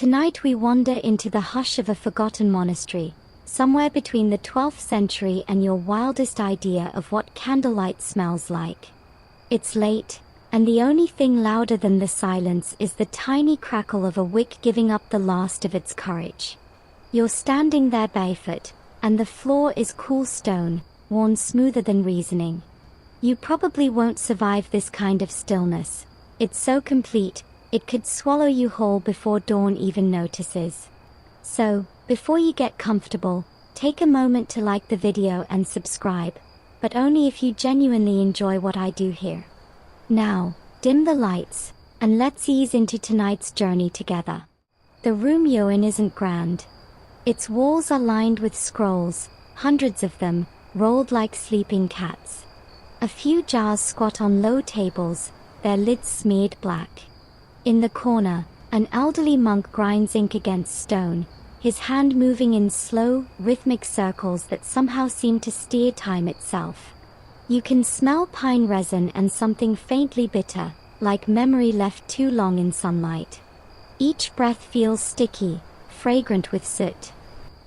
Tonight we wander into the hush of a forgotten monastery, somewhere between the 12th century and your wildest idea of what candlelight smells like. It's late, and the only thing louder than the silence is the tiny crackle of a wick giving up the last of its courage. You're standing there barefoot, and the floor is cool stone, worn smoother than reasoning. You probably won't survive this kind of stillness. It's so complete, it could swallow you whole before dawn even notices. So, before you get comfortable, take a moment to like the video and subscribe, but only if you genuinely enjoy what I do here. Now, dim the lights, and let's ease into tonight's journey together. The room you're in isn't grand. Its walls are lined with scrolls, hundreds of them, rolled like sleeping cats. A few jars squat on low tables, their lids smeared black. In the corner, an elderly monk grinds ink against stone, his hand moving in slow, rhythmic circles that somehow seem to steer time itself. You can smell pine resin and something faintly bitter, like memory left too long in sunlight. Each breath feels sticky, fragrant with soot.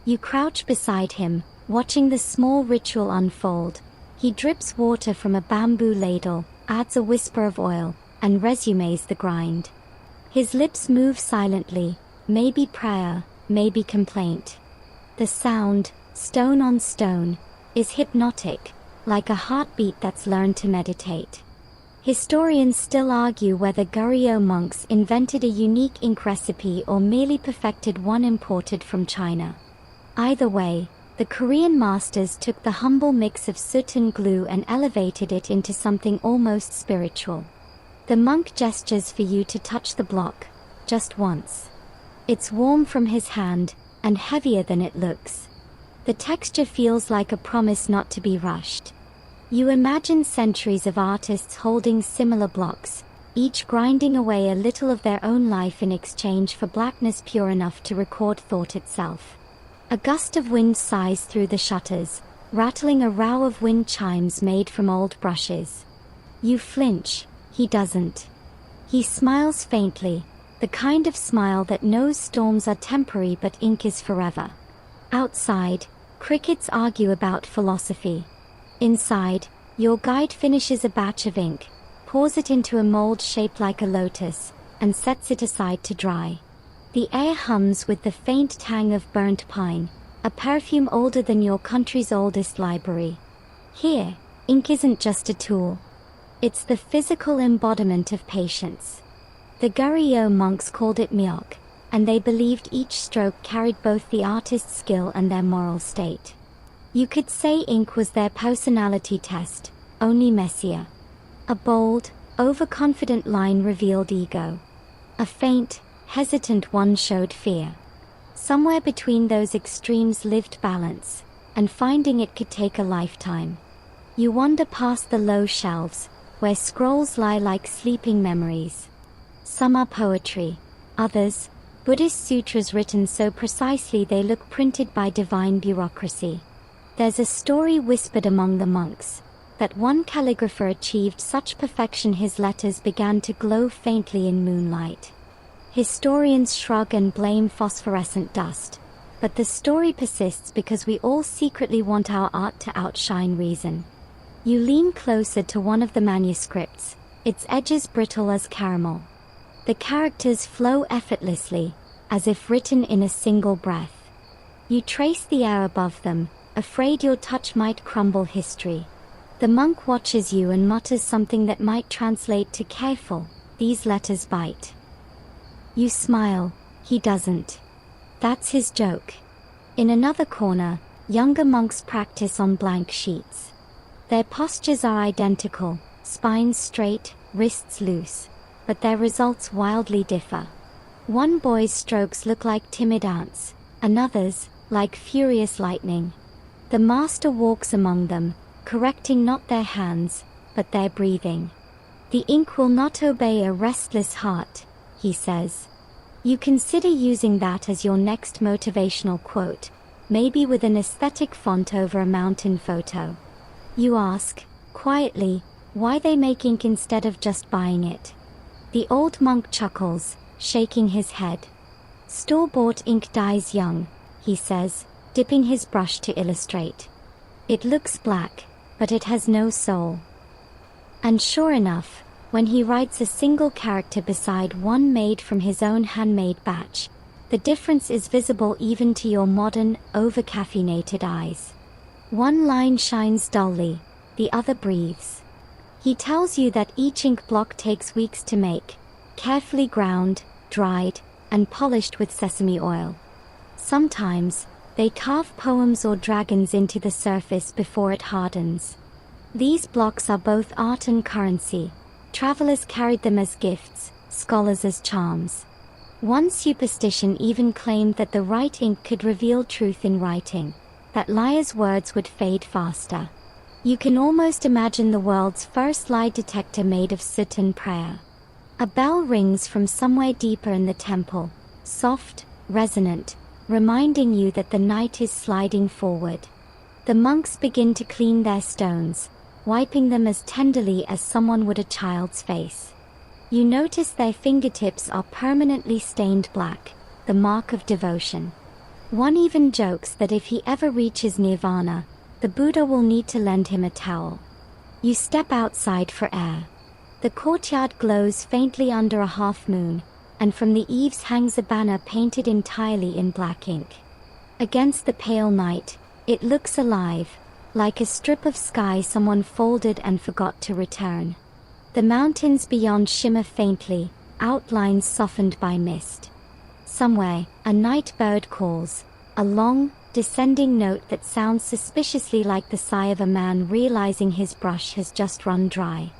You crouch beside him, watching the small ritual unfold. He drips water from a bamboo ladle, adds a whisper of oil, and resumes the grind. His lips move silently, maybe prayer, maybe complaint. The sound, stone on stone, is hypnotic, like a heartbeat that's learned to meditate. Historians still argue whether Goryeo monks invented a unique ink recipe or merely perfected one imported from China. Either way, the Korean masters took the humble mix of soot and glue and elevated it into something almost spiritual. The monk gestures for you to touch the block, just once. It's warm from his hand, and heavier than it looks. The texture feels like a promise not to be rushed. You imagine centuries of artists holding similar blocks, each grinding away a little of their own life in exchange for blackness pure enough to record thought itself. A gust of wind sighs through the shutters, rattling a row of wind chimes made from old brushes. You flinch. He doesn't. He smiles faintly, the kind of smile that knows storms are temporary but ink is forever. Outside, crickets argue about philosophy. Inside, your guide finishes a batch of ink, pours it into a mold shaped like a lotus, and sets it aside to dry. The air hums with the faint tang of burnt pine, a perfume older than your country's oldest library. Here, ink isn't just a tool. It's the physical embodiment of patience. The Goryeo monks called it meok, and they believed each stroke carried both the artist's skill and their moral state. You could say ink was their personality test, only messier. A bold, overconfident line revealed ego. A faint, hesitant one showed fear. Somewhere between those extremes lived balance, and finding it could take a lifetime. You wander past the low shelves, where scrolls lie like sleeping memories. Some are poetry, others, Buddhist sutras written so precisely they look printed by divine bureaucracy. There's a story whispered among the monks, that one calligrapher achieved such perfection his letters began to glow faintly in moonlight. Historians shrug and blame phosphorescent dust, but the story persists because we all secretly want our art to outshine reason. You lean closer to one of the manuscripts, its edges brittle as caramel. The characters flow effortlessly, as if written in a single breath. You trace the air above them, afraid your touch might crumble history. The monk watches you and mutters something that might translate to careful, these letters bite. You smile, he doesn't. That's his joke. In another corner, younger monks practice on blank sheets. Their postures are identical, spines straight, wrists loose, but their results wildly differ. One boy's strokes look like timid ants, another's, like furious lightning. The master walks among them, correcting not their hands, but their breathing. The ink will not obey a restless heart, he says. You consider using that as your next motivational quote, maybe with an aesthetic font over a mountain photo. You ask, quietly, why they make ink instead of just buying it. The old monk chuckles, shaking his head. Store-bought ink dies young, he says, dipping his brush to illustrate. It looks black, but it has no soul. And sure enough, when he writes a single character beside one made from his own handmade batch, the difference is visible even to your modern, over-caffeinated eyes. One line shines dully, the other breathes. He tells you that each ink block takes weeks to make, carefully ground, dried, and polished with sesame oil. Sometimes, they carve poems or dragons into the surface before it hardens. These blocks are both art and currency. Travelers carried them as gifts, scholars as charms. One superstition even claimed that the right ink could reveal truth in writing, that liars' words would fade faster. You can almost imagine the world's first lie detector made of soot and prayer. A bell rings from somewhere deeper in the temple, soft, resonant, reminding you that the night is sliding forward. The monks begin to clean their stones, wiping them as tenderly as someone would a child's face. You notice their fingertips are permanently stained black, the mark of devotion. One even jokes that if he ever reaches nirvana, the Buddha will need to lend him a towel. You step outside for air. The courtyard glows faintly under a half moon, and from the eaves hangs a banner painted entirely in black ink. Against the pale night, it looks alive, like a strip of sky someone folded and forgot to return. The mountains beyond shimmer faintly, outlines softened by mist. Somewhere, a night bird calls, a long, descending note that sounds suspiciously like the sigh of a man realizing his brush has just run dry.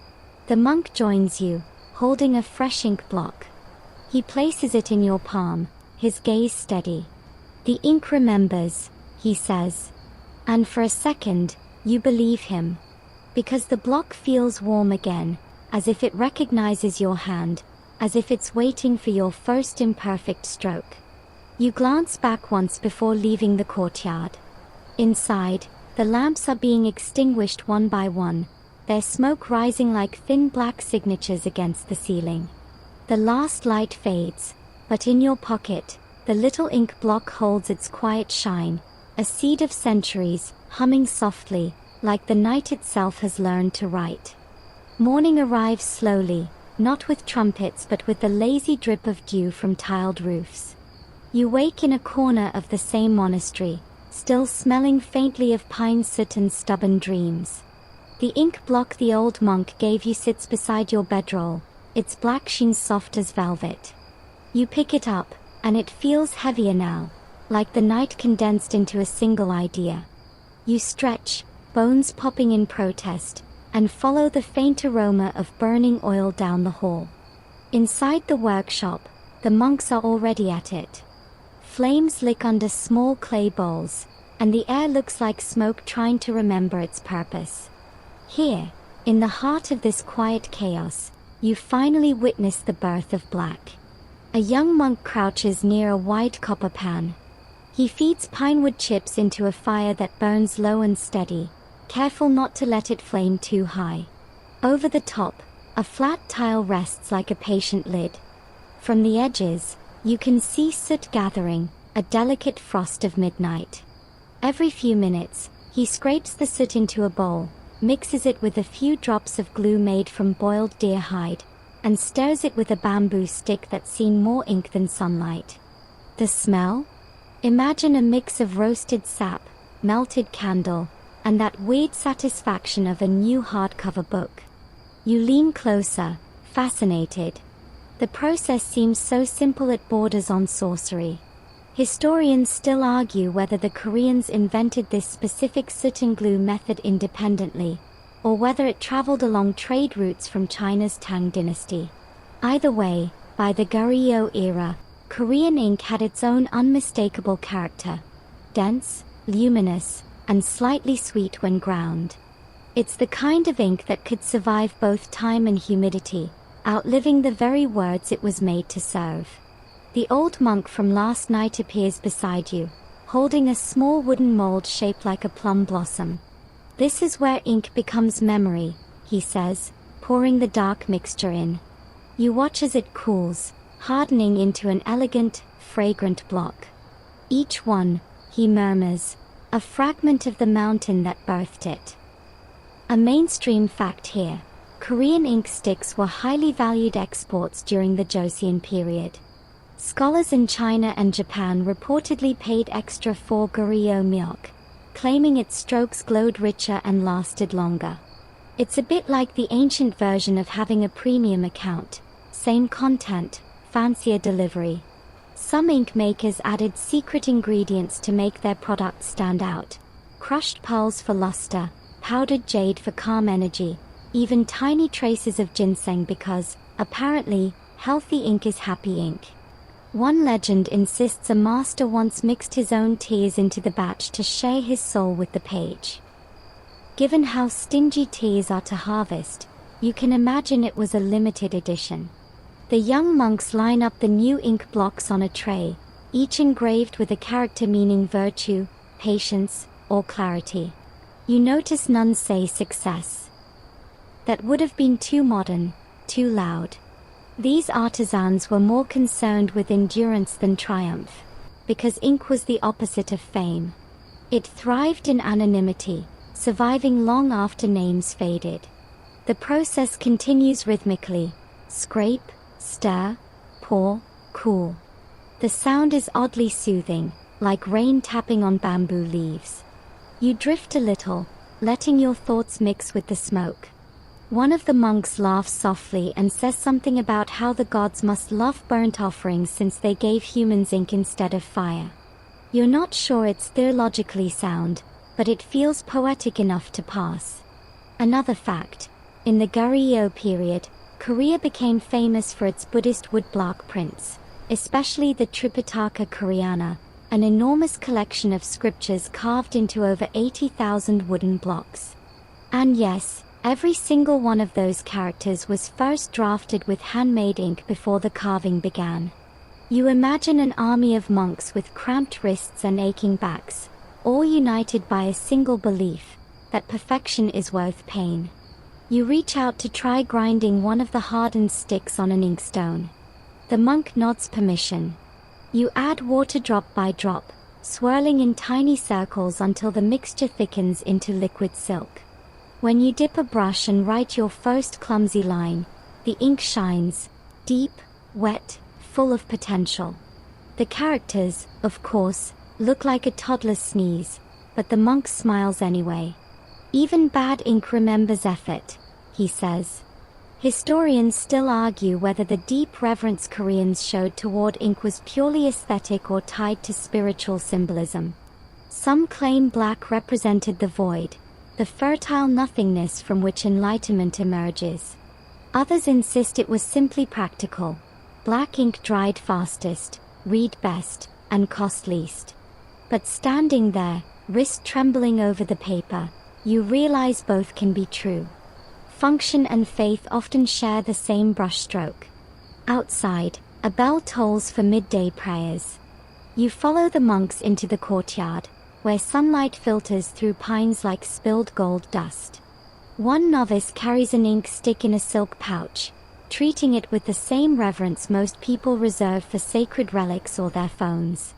The monk joins you, holding a fresh ink block. He places it in your palm, his gaze steady. The ink remembers, he says. And for a second, you believe him. Because the block feels warm again, as if it recognizes your hand, as if it's waiting for your first imperfect stroke. You glance back once before leaving the courtyard. Inside, the lamps are being extinguished one by one, their smoke rising like thin black signatures against the ceiling. The last light fades, but in your pocket, the little ink block holds its quiet shine, a seed of centuries, humming softly, like the night itself has learned to write. Morning arrives slowly, not with trumpets but with the lazy drip of dew from tiled roofs. You wake in a corner of the same monastery, still smelling faintly of pine soot and stubborn dreams. The ink block the old monk gave you sits beside your bedroll, its black sheen soft as velvet. You pick it up, and it feels heavier now, like the night condensed into a single idea. You stretch, bones popping in protest, and follow the faint aroma of burning oil down the hall. Inside the workshop, the monks are already at it. Flames lick under small clay bowls, and the air looks like smoke trying to remember its purpose. Here, in the heart of this quiet chaos, you finally witness the birth of black. A young monk crouches near a wide copper pan. He feeds pinewood chips into a fire that burns low and steady, careful not to let it flame too high. Over the top, a flat tile rests like a patient lid. From the edges, you can see soot gathering, a delicate frost of midnight. Every few minutes, he scrapes the soot into a bowl, mixes it with a few drops of glue made from boiled deer hide, and stirs it with a bamboo stick that's seen more ink than sunlight. The smell? Imagine a mix of roasted sap, melted candle, and that weird satisfaction of a new hardcover book. You lean closer, fascinated. The process seems so simple it borders on sorcery. Historians still argue whether the Koreans invented this specific soot and glue method independently, or whether it traveled along trade routes from China's Tang dynasty. Either way, by the Goryeo era, Korean ink had its own unmistakable character. Dense, luminous, and slightly sweet when ground. It's the kind of ink that could survive both time and humidity, outliving the very words it was made to serve. The old monk from last night appears beside you, holding a small wooden mold shaped like a plum blossom. This is where ink becomes memory, he says, pouring the dark mixture in. You watch as it cools, hardening into an elegant, fragrant block. Each one, he murmurs, a fragment of the mountain that birthed it. A mainstream fact here: Korean ink sticks were highly valued exports during the Joseon period. Scholars in China and Japan reportedly paid extra for meok, claiming its strokes glowed richer and lasted longer. It's a bit like the ancient version of having a premium account: same content, fancier delivery. Some ink makers added secret ingredients to make their products stand out: crushed pearls for luster, powdered jade for calm energy, even tiny traces of ginseng because, apparently, healthy ink is happy ink. One legend insists a master once mixed his own tears into the batch to share his soul with the page. Given how stingy tears are to harvest, you can imagine it was a limited edition. The young monks line up the new ink blocks on a tray, each engraved with a character meaning virtue, patience, or clarity. You notice none say success. That would have been too modern, too loud. These artisans were more concerned with endurance than triumph, because ink was the opposite of fame. It thrived in anonymity, surviving long after names faded. The process continues rhythmically: scrape, stir, pour, cool. The sound is oddly soothing, like rain tapping on bamboo leaves. You drift a little, letting your thoughts mix with the smoke. One of the monks laughs softly and says something about how the gods must love burnt offerings since they gave humans ink instead of fire. You're not sure it's theologically sound, but it feels poetic enough to pass. Another fact: in the Goryeo period, Korea became famous for its Buddhist woodblock prints, especially the Tripitaka Koreana, an enormous collection of scriptures carved into over 80,000 wooden blocks. And yes, every single one of those characters was first drafted with handmade ink before the carving began. You imagine an army of monks with cramped wrists and aching backs, all united by a single belief: that perfection is worth pain. You reach out to try grinding one of the hardened sticks on an inkstone. The monk nods permission. You add water drop by drop, swirling in tiny circles until the mixture thickens into liquid silk. When you dip a brush and write your first clumsy line, the ink shines, deep, wet, full of potential. The characters, of course, look like a toddler's sneeze, but the monk smiles anyway. Even bad ink remembers effort, he says. Historians still argue whether the deep reverence Koreans showed toward ink was purely aesthetic or tied to spiritual symbolism. Some claim black represented the void, the fertile nothingness from which enlightenment emerges. Others insist it was simply practical. Black ink dried fastest, read best, and cost least. But standing there, wrist trembling over the paper, you realize both can be true. Function and faith often share the same brushstroke. Outside, a bell tolls for midday prayers. You follow the monks into the courtyard, where sunlight filters through pines like spilled gold dust. One novice carries an ink stick in a silk pouch, treating it with the same reverence most people reserve for sacred relics or their phones.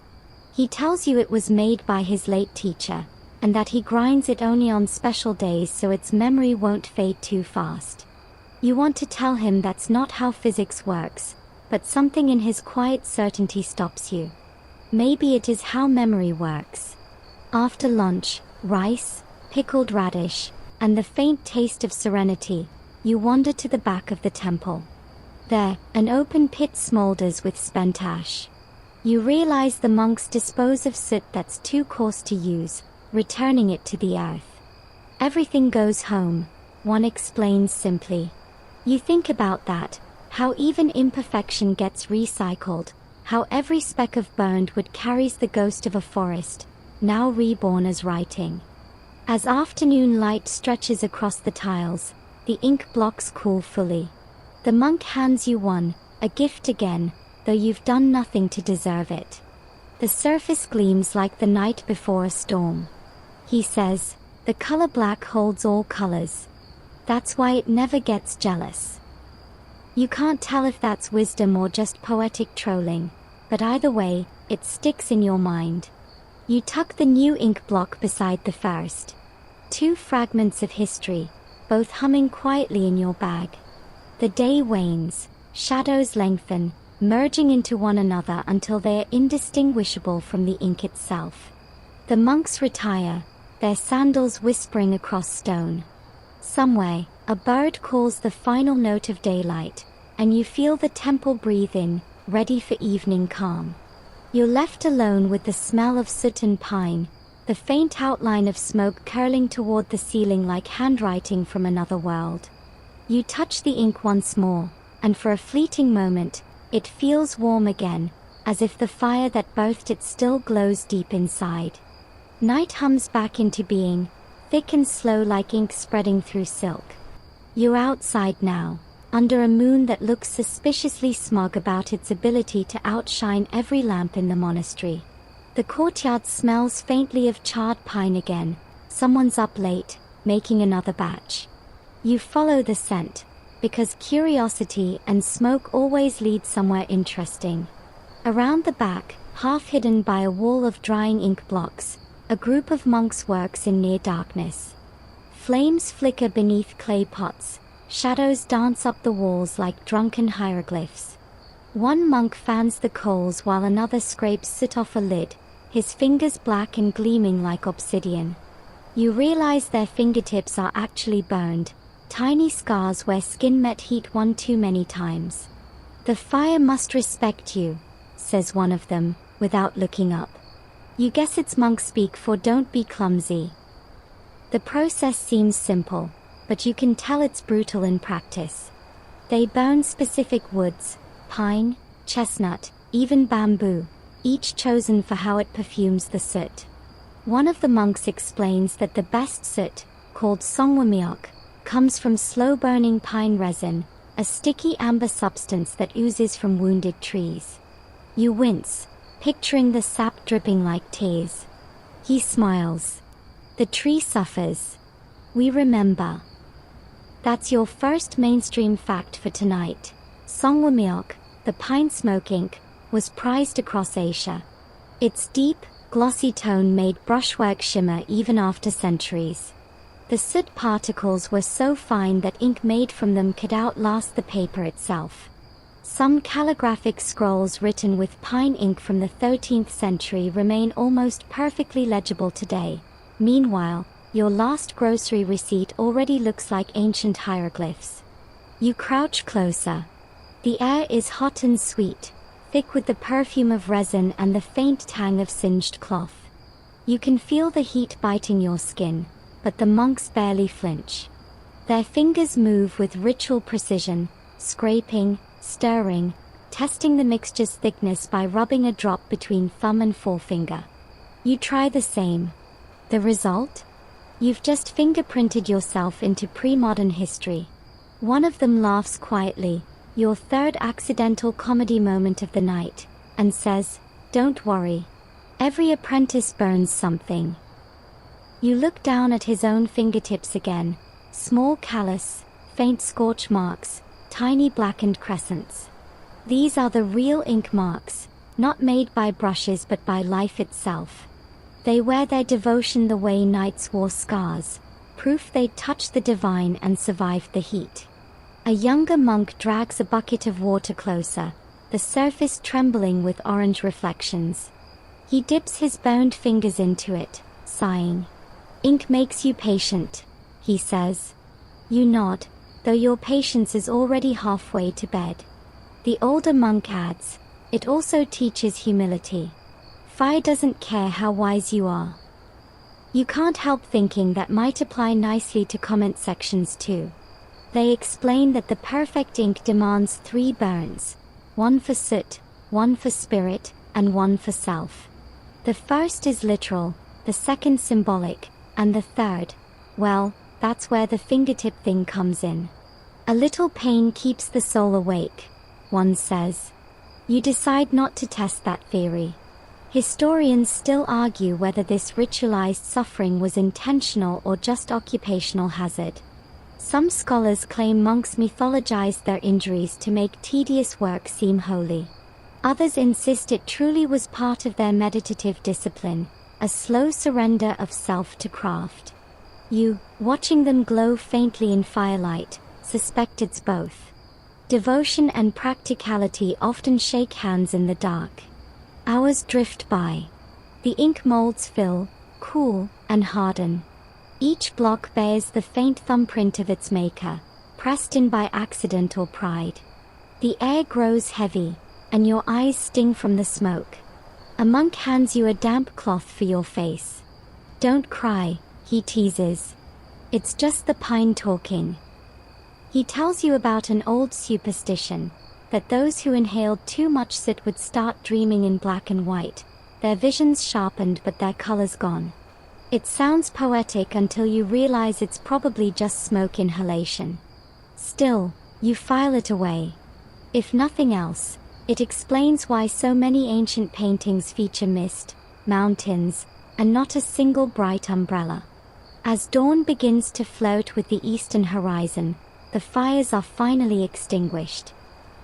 He tells you it was made by his late teacher, and that he grinds it only on special days so its memory won't fade too fast. You want to tell him that's not how physics works, but something in his quiet certainty stops you. Maybe it is how memory works. After lunch, rice, pickled radish, and the faint taste of serenity, you wander to the back of the temple. There, an open pit smolders with spent ash. You realize the monks dispose of soot that's too coarse to use, returning it to the earth. Everything goes home, one explains simply. You think about that, how even imperfection gets recycled, how every speck of burned wood carries the ghost of a forest, now reborn as writing. As afternoon light stretches across the tiles, the ink blocks cool fully. The monk hands you one, a gift again, though you've done nothing to deserve it. The surface gleams like the night before a storm. He says, the color black holds all colors. That's why it never gets jealous. You can't tell if that's wisdom or just poetic trolling, but either way, it sticks in your mind. You tuck the new ink block beside the first. Two fragments of history, both humming quietly in your bag. The day wanes, shadows lengthen, merging into one another until they are indistinguishable from the ink itself. The monks retire, their sandals whispering across stone. Somewhere, a bird calls the final note of daylight, and you feel the temple breathe in, ready for evening calm. You're left alone with the smell of soot and pine, the faint outline of smoke curling toward the ceiling like handwriting from another world. You touch the ink once more, and for a fleeting moment, it feels warm again, as if the fire that birthed it still glows deep inside. Night hums back into being, thick and slow like ink spreading through silk. You're outside now, under a moon that looks suspiciously smug about its ability to outshine every lamp in the monastery. The courtyard smells faintly of charred pine again. Someone's up late, making another batch. You follow the scent, because curiosity and smoke always lead somewhere interesting. Around the back, half hidden by a wall of drying ink blocks, a group of monks works in near darkness. Flames flicker beneath clay pots, shadows dance up the walls like drunken hieroglyphs. One monk fans the coals while another scrapes soot off a lid, his fingers black and gleaming like obsidian. You realize their fingertips are actually burned, tiny scars where skin met heat one too many times. "The fire must respect you," says one of them, without looking up. You guess it's monk speak for "don't be clumsy." The process seems simple, but you can tell it's brutal in practice. They burn specific woods, pine, chestnut, even bamboo, each chosen for how it perfumes the soot. One of the monks explains that the best soot, called meok, comes from slow-burning pine resin, a sticky amber substance that oozes from wounded trees. You wince, picturing the sap dripping like tears. He smiles. The tree suffers. We remember. That's your first mainstream fact for tonight. meok, the pine smoke ink, was prized across Asia. Its deep, glossy tone made brushwork shimmer even after centuries. The soot particles were so fine that ink made from them could outlast the paper itself. Some calligraphic scrolls written with pine ink from the 13th century remain almost perfectly legible today. Meanwhile, your last grocery receipt already looks like ancient hieroglyphs. You crouch closer. The air is hot and sweet, thick with the perfume of resin and the faint tang of singed cloth. You can feel the heat biting your skin, but the monks barely flinch. Their fingers move with ritual precision, scraping, stirring, testing the mixture's thickness by rubbing a drop between thumb and forefinger. You try the same. The result? You've just fingerprinted yourself into pre-modern history. One of them laughs quietly, your third accidental comedy moment of the night, and says, "Don't worry. Every apprentice burns something." You look down at his own fingertips again, small callus, faint scorch marks, tiny blackened crescents. These are the real ink marks, not made by brushes but by life itself. They wear their devotion the way knights wore scars, proof they'd touched the divine and survived the heat. A younger monk drags a bucket of water closer, the surface trembling with orange reflections. He dips his burned fingers into it, sighing. "Ink makes you patient," he says. You nod, though your patience is already halfway to bed. The older monk adds, "It also teaches humility. Fire doesn't care how wise you are." You can't help thinking that might apply nicely to comment sections too. They explain that the perfect ink demands 3 burns, one for soot, one for spirit, and one for self. The first is literal, the second symbolic, and the third, well, that's where the fingertip thing comes in. "A little pain keeps the soul awake," one says. You decide not to test that theory. Historians still argue whether this ritualized suffering was intentional or just occupational hazard. Some scholars claim monks mythologized their injuries to make tedious work seem holy. Others insist it truly was part of their meditative discipline, a slow surrender of self to craft. You, watching them glow faintly in firelight, suspect it's both. Devotion and practicality often shake hands in the dark. Hours drift by. The ink molds fill, cool, and harden. Each block bears the faint thumbprint of its maker, pressed in by accident or pride. The air grows heavy, and your eyes sting from the smoke. A monk hands you a damp cloth for your face. Don't cry, he teases. It's just the pine talking. He tells you about an old superstition, that those who inhaled too much soot would start dreaming in black and white, their visions sharpened but their colors gone. It sounds poetic until you realize it's probably just smoke inhalation. Still, you file it away. If nothing else, it explains why so many ancient paintings feature mist, mountains, and not a single bright umbrella. As dawn begins to float with the eastern horizon, the fires are finally extinguished.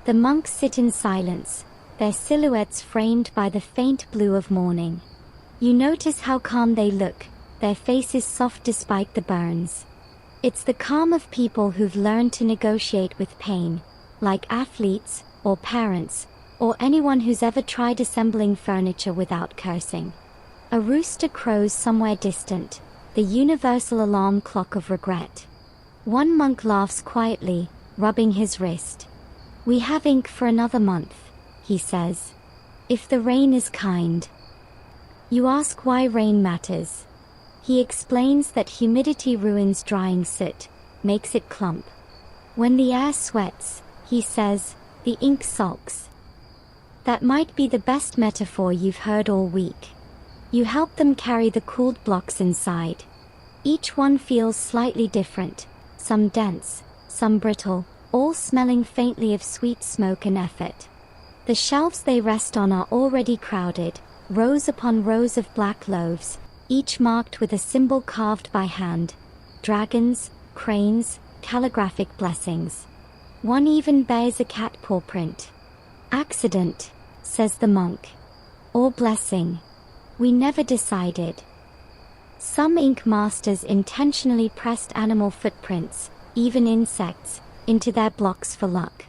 The monks sit in silence, their silhouettes framed by the faint blue of morning. You notice how calm they look, their faces soft despite the burns. It's the calm of people who've learned to negotiate with pain, like athletes, or parents, or anyone who's ever tried assembling furniture without cursing. A rooster crows somewhere distant, the universal alarm clock of regret. One monk laughs quietly, rubbing his wrist. We have ink for another month, he says. If the rain is kind. You ask why rain matters. He explains that humidity ruins drying soot, makes it clump. When the air sweats, he says, the ink sulks. That might be the best metaphor you've heard all week. You help them carry the cooled blocks inside. Each one feels slightly different, some dense, some brittle, all smelling faintly of sweet smoke and effort. The shelves they rest on are already crowded, rows upon rows of black loaves, each marked with a symbol carved by hand: dragons, cranes, calligraphic blessings. One even bears a cat paw print. Accident, says the monk. Or blessing. We never decided. Some ink masters intentionally pressed animal footprints, even insects, into their blocks for luck.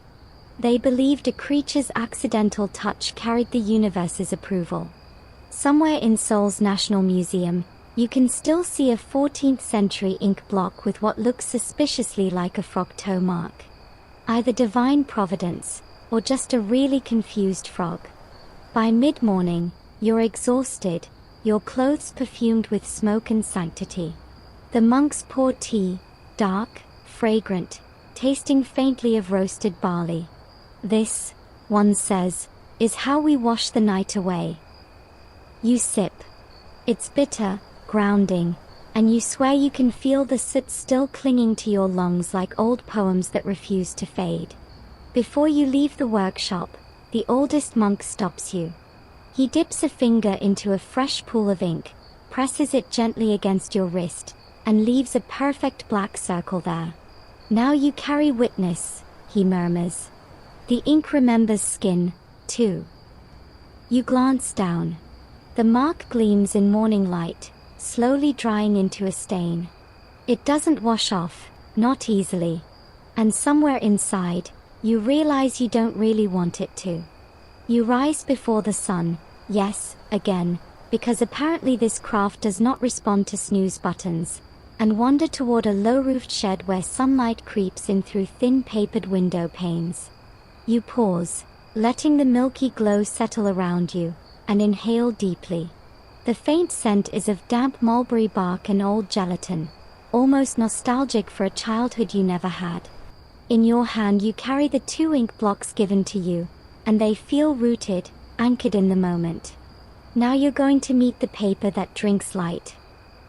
They believed a creature's accidental touch carried the universe's approval. Somewhere in Seoul's National Museum, you can still see a 14th century ink block with what looks suspiciously like a frog toe mark. Either divine providence, or just a really confused frog. By mid-morning, you're exhausted, your clothes perfumed with smoke and sanctity. The monks pour tea, dark, fragrant, tasting faintly of roasted barley. This, one says, is how we wash the night away. You sip. It's bitter, grounding, and you swear you can feel the soot still clinging to your lungs like old poems that refuse to fade. Before you leave the workshop, the oldest monk stops you. He dips a finger into a fresh pool of ink, presses it gently against your wrist, and leaves a perfect black circle there. Now you carry witness, he murmurs. The ink remembers skin, too. You glance down. The mark gleams in morning light, slowly drying into a stain. It doesn't wash off, not easily. And somewhere inside, you realize you don't really want it to. You rise before the sun, yes, again, because apparently this craft does not respond to snooze buttons, and wander toward a low-roofed shed where sunlight creeps in through thin papered window panes. You pause, letting the milky glow settle around you, and inhale deeply. The faint scent is of damp mulberry bark and old gelatin, almost nostalgic for a childhood you never had. In your hand you carry the 2 ink blocks given to you, and they feel rooted, anchored in the moment. Now you're going to meet the paper that drinks light.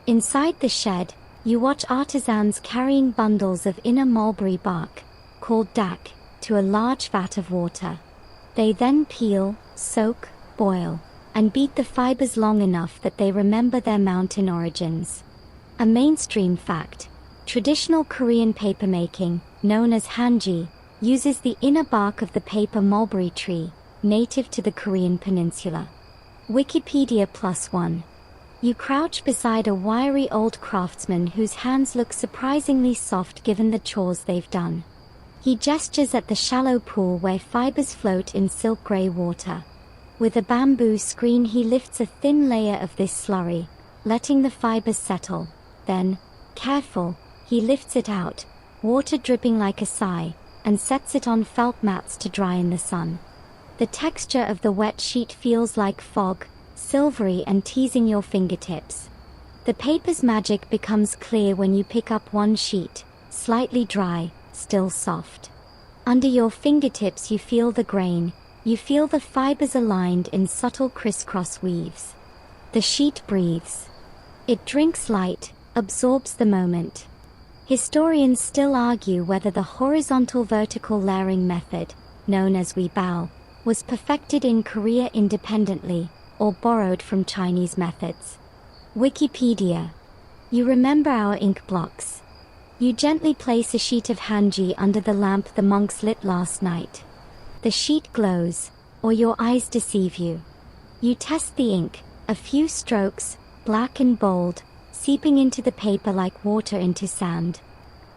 Inside the shed, you watch artisans carrying bundles of inner mulberry bark, called dak, to a large vat of water. They then peel, soak, boil, and beat the fibers long enough that they remember their mountain origins. A mainstream fact: traditional Korean papermaking, known as hanji, uses the inner bark of the paper mulberry tree, native to the Korean peninsula. Wikipedia +1. You crouch beside a wiry old craftsman whose hands look surprisingly soft given the chores they've done. He gestures at the shallow pool where fibers float in silk grey water. With a bamboo screen he lifts a thin layer of this slurry, letting the fibers settle. Then, careful, he lifts it out, water dripping like a sigh, and sets it on felt mats to dry in the sun. The texture of the wet sheet feels like fog, silvery and teasing your fingertips. The paper's magic becomes clear when you pick up one sheet, slightly dry, still soft. Under your fingertips you feel the grain, you feel the fibers aligned in subtle crisscross weaves. The sheet breathes. It drinks light, absorbs the moment. Historians still argue whether the horizontal-vertical layering method, known as Weibao, was perfected in Korea independently, or borrowed from Chinese methods. Wikipedia. You remember our ink blocks. You gently place a sheet of hanji under the lamp the monks lit last night. The sheet glows, or your eyes deceive you. You test the ink, a few strokes, black and bold, seeping into the paper like water into sand.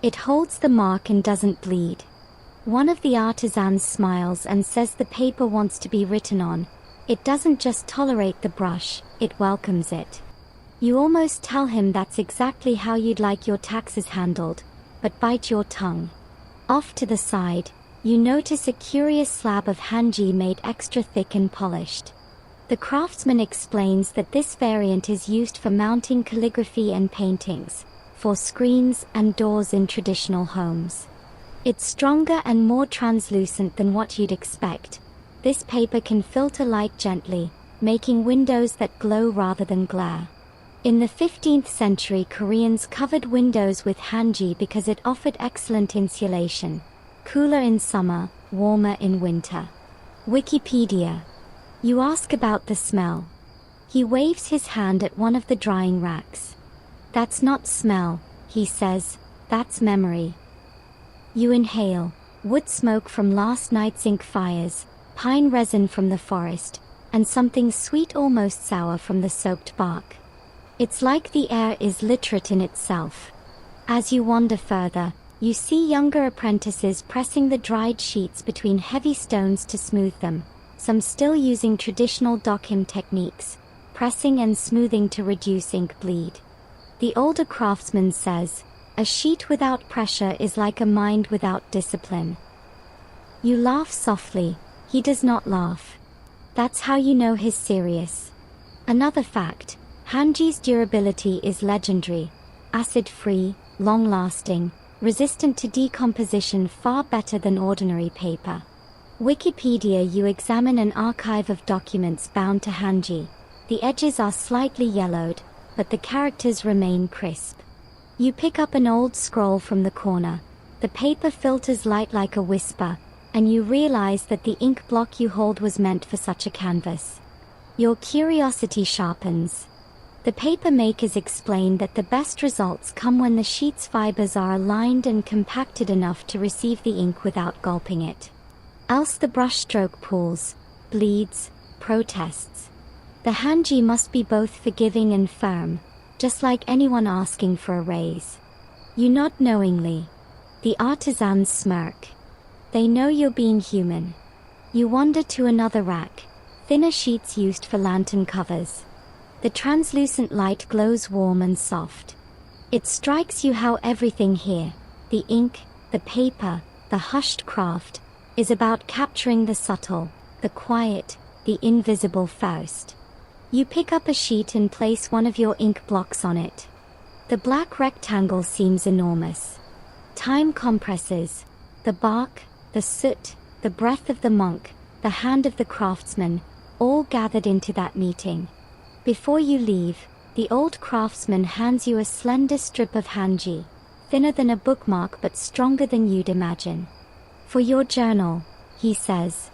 It holds the mark and doesn't bleed. One of the artisans smiles and says the paper wants to be written on. It doesn't just tolerate the brush, it welcomes it. You almost tell him that's exactly how you'd like your taxes handled, but bite your tongue. Off to the side, you notice a curious slab of hanji made extra thick and polished. The craftsman explains that this variant is used for mounting calligraphy and paintings, for screens and doors in traditional homes. It's stronger and more translucent than what you'd expect. This paper can filter light gently, making windows that glow rather than glare. In the 15th century, Koreans covered windows with hanji because it offered excellent insulation, cooler in summer, warmer in winter. Wikipedia. You ask about the smell. He waves his hand at one of the drying racks. That's not smell, he says, that's memory. You inhale, wood smoke from last night's ink fires, pine resin from the forest, and something sweet almost sour from the soaked bark. It's like the air is literate in itself. As you wander further, you see younger apprentices pressing the dried sheets between heavy stones to smooth them, some still using traditional dokim techniques, pressing and smoothing to reduce ink bleed. The older craftsman says, "A sheet without pressure is like a mind without discipline." You laugh softly. He does not laugh. That's how you know he's serious. Another fact, hanji's durability is legendary. Acid-free, long-lasting, resistant to decomposition, far better than ordinary paper. Wikipedia. You examine an archive of documents bound to hanji. The edges are slightly yellowed, but the characters remain crisp. You pick up an old scroll from the corner. The paper filters light like a whisper, and you realize that the ink block you hold was meant for such a canvas. Your curiosity sharpens. The paper makers explain that the best results come when the sheet's fibers are aligned and compacted enough to receive the ink without gulping it. Else the brushstroke pulls, bleeds, protests. The hanji must be both forgiving and firm, just like anyone asking for a raise. You nod knowingly. The artisans smirk. They know you're being human. You wander to another rack, thinner sheets used for lantern covers. The translucent light glows warm and soft. It strikes you how everything here, the ink, the paper, the hushed craft, is about capturing the subtle, the quiet, the invisible first. You pick up a sheet and place one of your ink blocks on it. The black rectangle seems enormous. Time compresses. The bark, the soot, the breath of the monk, the hand of the craftsman, all gathered into that meeting. Before you leave, the old craftsman hands you a slender strip of hanji, thinner than a bookmark but stronger than you'd imagine. For your journal, he says.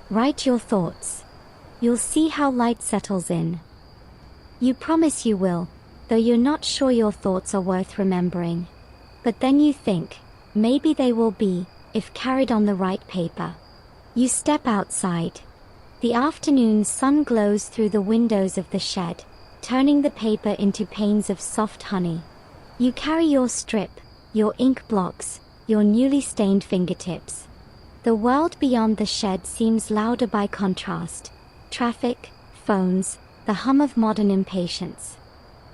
Write your thoughts. You'll see how light settles in. You promise you will, though you're not sure your thoughts are worth remembering. But then you think, maybe they will be, if carried on the right paper. You step outside. The afternoon sun glows through the windows of the shed, turning the paper into panes of soft honey. You carry your strip, your ink blocks, your newly stained fingertips. The world beyond the shed seems louder by contrast. Traffic, phones, the hum of modern impatience.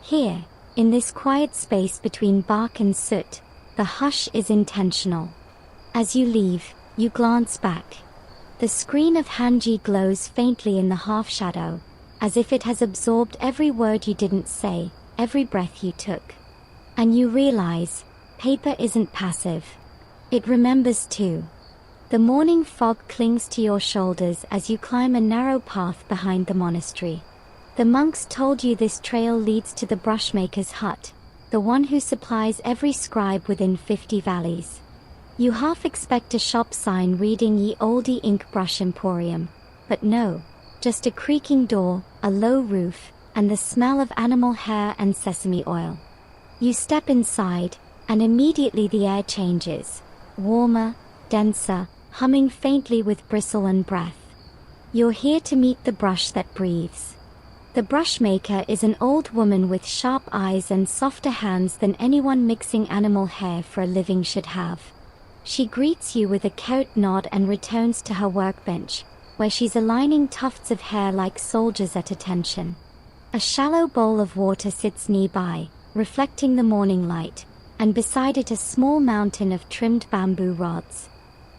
Here, in this quiet space between bark and soot, the hush is intentional. As you leave, you glance back. The screen of Hanji glows faintly in the half-shadow, as if it has absorbed every word you didn't say, every breath you took. And you realize, paper isn't passive. It remembers too. The morning fog clings to your shoulders as you climb a narrow path behind the monastery. The monks told you this trail leads to the brushmaker's hut, the one who supplies every scribe within 50 valleys. You half expect a shop sign reading Ye Olde Ink Brush Emporium, but no, just a creaking door, a low roof, and the smell of animal hair and sesame oil. You step inside, and immediately the air changes, warmer, denser, humming faintly with bristle and breath. You're here to meet the brush that breathes. The brushmaker is an old woman with sharp eyes and softer hands than anyone mixing animal hair for a living should have. She greets you with a curt nod and returns to her workbench, where she's aligning tufts of hair like soldiers at attention. A shallow bowl of water sits nearby, reflecting the morning light, and beside it a small mountain of trimmed bamboo rods.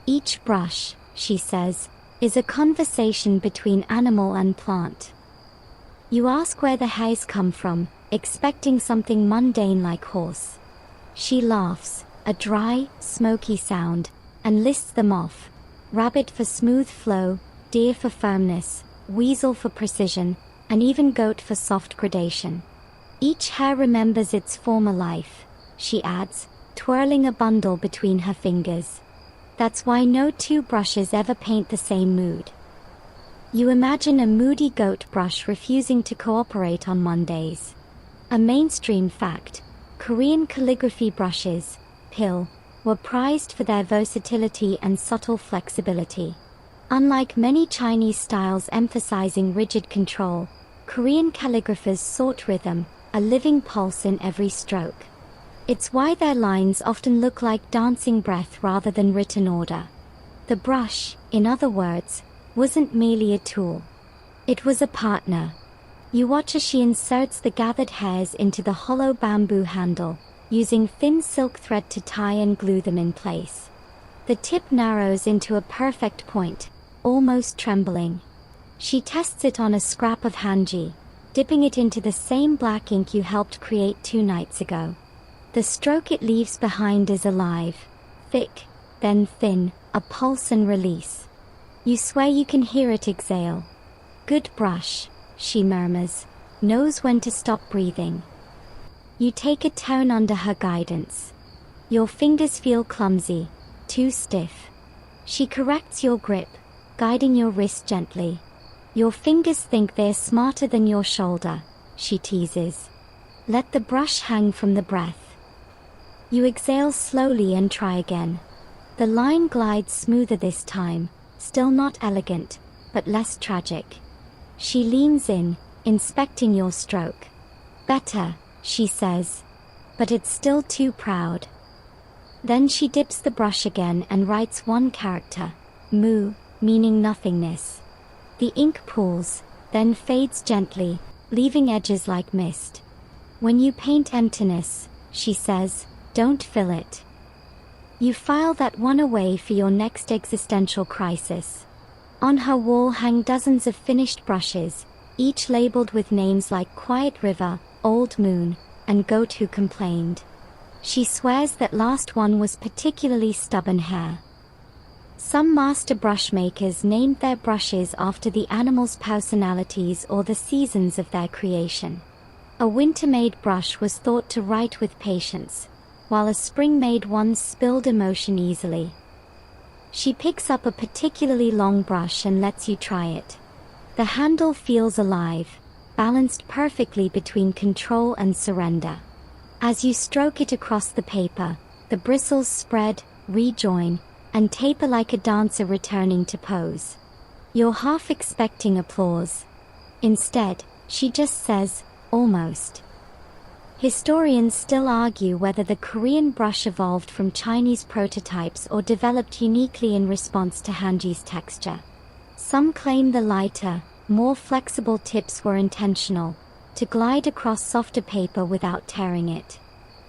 Each brush, she says, is a conversation between animal and plant. You ask where the hairs come from, expecting something mundane like horse. She laughs, a dry, smoky sound, and lists them off. Rabbit for smooth flow, deer for firmness, weasel for precision, and even goat for soft gradation. Each hair remembers its former life, she adds, twirling a bundle between her fingers. That's why no two brushes ever paint the same mood. You imagine a moody goat brush refusing to cooperate on Mondays. A mainstream fact, Korean calligraphy brushes, pill, were prized for their versatility and subtle flexibility. Unlike many Chinese styles emphasizing rigid control, Korean calligraphers sought rhythm, a living pulse in every stroke. It's why their lines often look like dancing breath rather than written order. The brush, in other words, wasn't merely a tool. It was a partner. You watch as she inserts the gathered hairs into the hollow bamboo handle, using thin silk thread to tie and glue them in place. The tip narrows into a perfect point, almost trembling. She tests it on a scrap of hanji, dipping it into the same black ink you helped create 2 nights ago. The stroke it leaves behind is alive, thick, then thin, a pulse and release. You swear you can hear it exhale. Good brush, she murmurs, knows when to stop breathing. You take a turn under her guidance. Your fingers feel clumsy, too stiff. She corrects your grip, guiding your wrist gently. Your fingers think they're smarter than your shoulder, she teases. Let the brush hang from the breath. You exhale slowly and try again. The line glides smoother this time, still not elegant, but less tragic. She leans in, inspecting your stroke. Better, she says, but it's still too proud. Then she dips the brush again and writes one character, mu, meaning nothingness. The ink pools, then fades gently, leaving edges like mist. When you paint emptiness, she says, don't fill it. You file that one away for your next existential crisis. On her wall hang dozens of finished brushes, each labeled with names like Quiet River, Old Moon, and Goat Who Complained. She swears that last one was particularly stubborn hair. Some master brush makers named their brushes after the animals' personalities or the seasons of their creation. A winter-made brush was thought to write with patience, while a spring-made one spilled emotion easily. She picks up a particularly long brush and lets you try it. The handle feels alive, balanced perfectly between control and surrender. As you stroke it across the paper, the bristles spread, rejoin, and taper like a dancer returning to pose. You're half expecting applause. Instead, she just says, almost. Historians still argue whether the Korean brush evolved from Chinese prototypes or developed uniquely in response to Hanji's texture. Some claim the lighter, more flexible tips were intentional, to glide across softer paper without tearing it.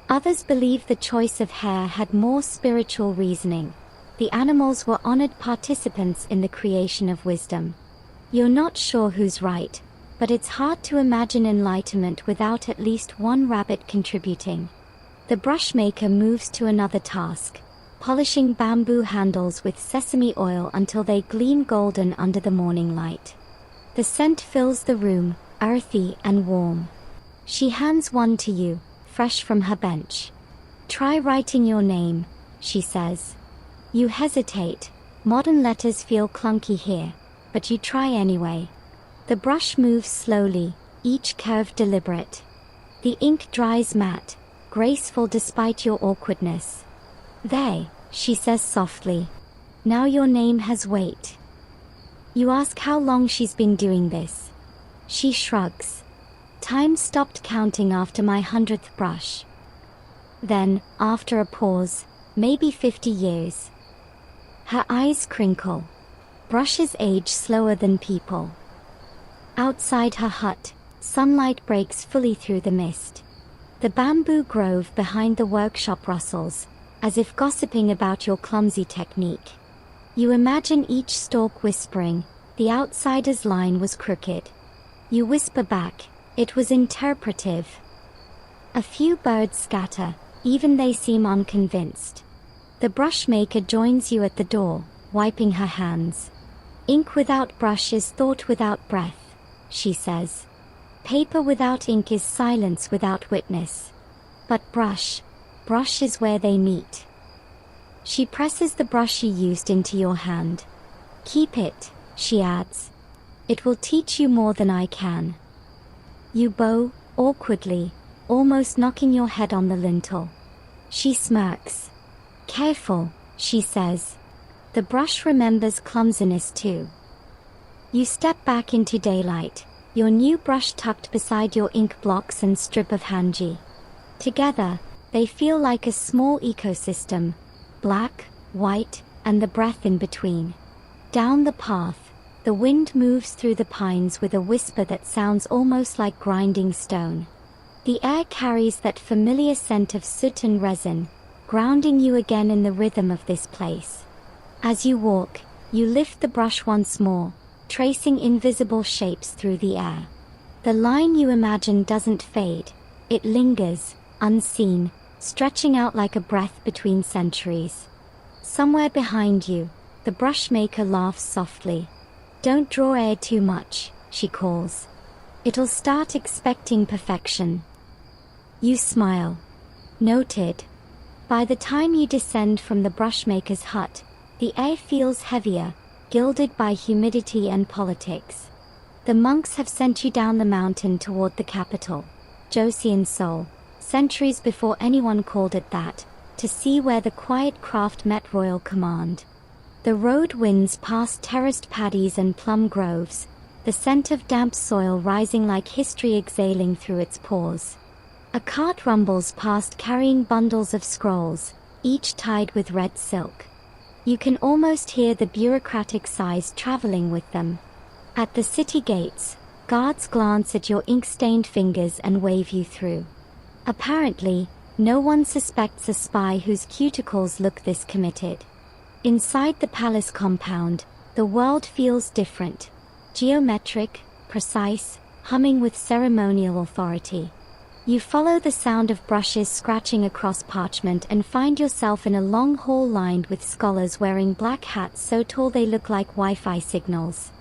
Others believe the choice of hair had more spiritual reasoning. The animals were honored participants in the creation of wisdom. You're not sure who's right, but it's hard to imagine enlightenment without at least one rabbit contributing. The brushmaker moves to another task, polishing bamboo handles with sesame oil until they gleam golden under the morning light. The scent fills the room, earthy and warm. She hands one to you, fresh from her bench. Try writing your name, she says. You hesitate. Modern letters feel clunky here, but you try anyway. The brush moves slowly, each curve deliberate. The ink dries matte, graceful despite your awkwardness. There, she says softly. Now your name has weight. You ask how long she's been doing this. She shrugs. Time stopped counting after my 100th brush. Then, after a pause, maybe 50 years. Her eyes crinkle. Brushes age slower than people. Outside her hut, sunlight breaks fully through the mist. The bamboo grove behind the workshop rustles, as if gossiping about your clumsy technique. You imagine each stalk whispering, the outsider's line was crooked. You whisper back, it was interpretive. A few birds scatter, even they seem unconvinced. The brushmaker joins you at the door, wiping her hands. Ink without brush is thought without breath, she says. Paper without ink is silence without witness. But brush is where they meet. She presses the brush you used into your hand. Keep it, she adds. It will teach you more than I can. You bow, awkwardly, almost knocking your head on the lintel. She smirks. Careful, she says. The brush remembers clumsiness too. You step back into daylight, your new brush tucked beside your ink blocks and strip of hanji. Together, they feel like a small ecosystem, black, white, and the breath in between. Down the path, the wind moves through the pines with a whisper that sounds almost like grinding stone. The air carries that familiar scent of soot and resin, grounding you again in the rhythm of this place. As you walk, you lift the brush once more, tracing invisible shapes through the air. The line you imagine doesn't fade, it lingers, unseen, stretching out like a breath between centuries. Somewhere behind you, the brushmaker laughs softly. Don't draw air too much, she calls. It'll start expecting perfection. You smile. Noted. By the time you descend from the brushmaker's hut, the air feels heavier, gilded by humidity and politics. The monks have sent you down the mountain toward the capital, Joseon Seoul, centuries before anyone called it that, to see where the quiet craft met royal command. The road winds past terraced paddies and plum groves, the scent of damp soil rising like history exhaling through its pores. A cart rumbles past carrying bundles of scrolls, each tied with red silk. You can almost hear the bureaucratic sighs traveling with them. At the city gates, guards glance at your ink-stained fingers and wave you through. Apparently, no one suspects a spy whose cuticles look this committed. Inside the palace compound, the world feels different. Geometric, precise, humming with ceremonial authority. You follow the sound of brushes scratching across parchment and find yourself in a long hall lined with scholars wearing black hats so tall they look like Wi-Fi signals.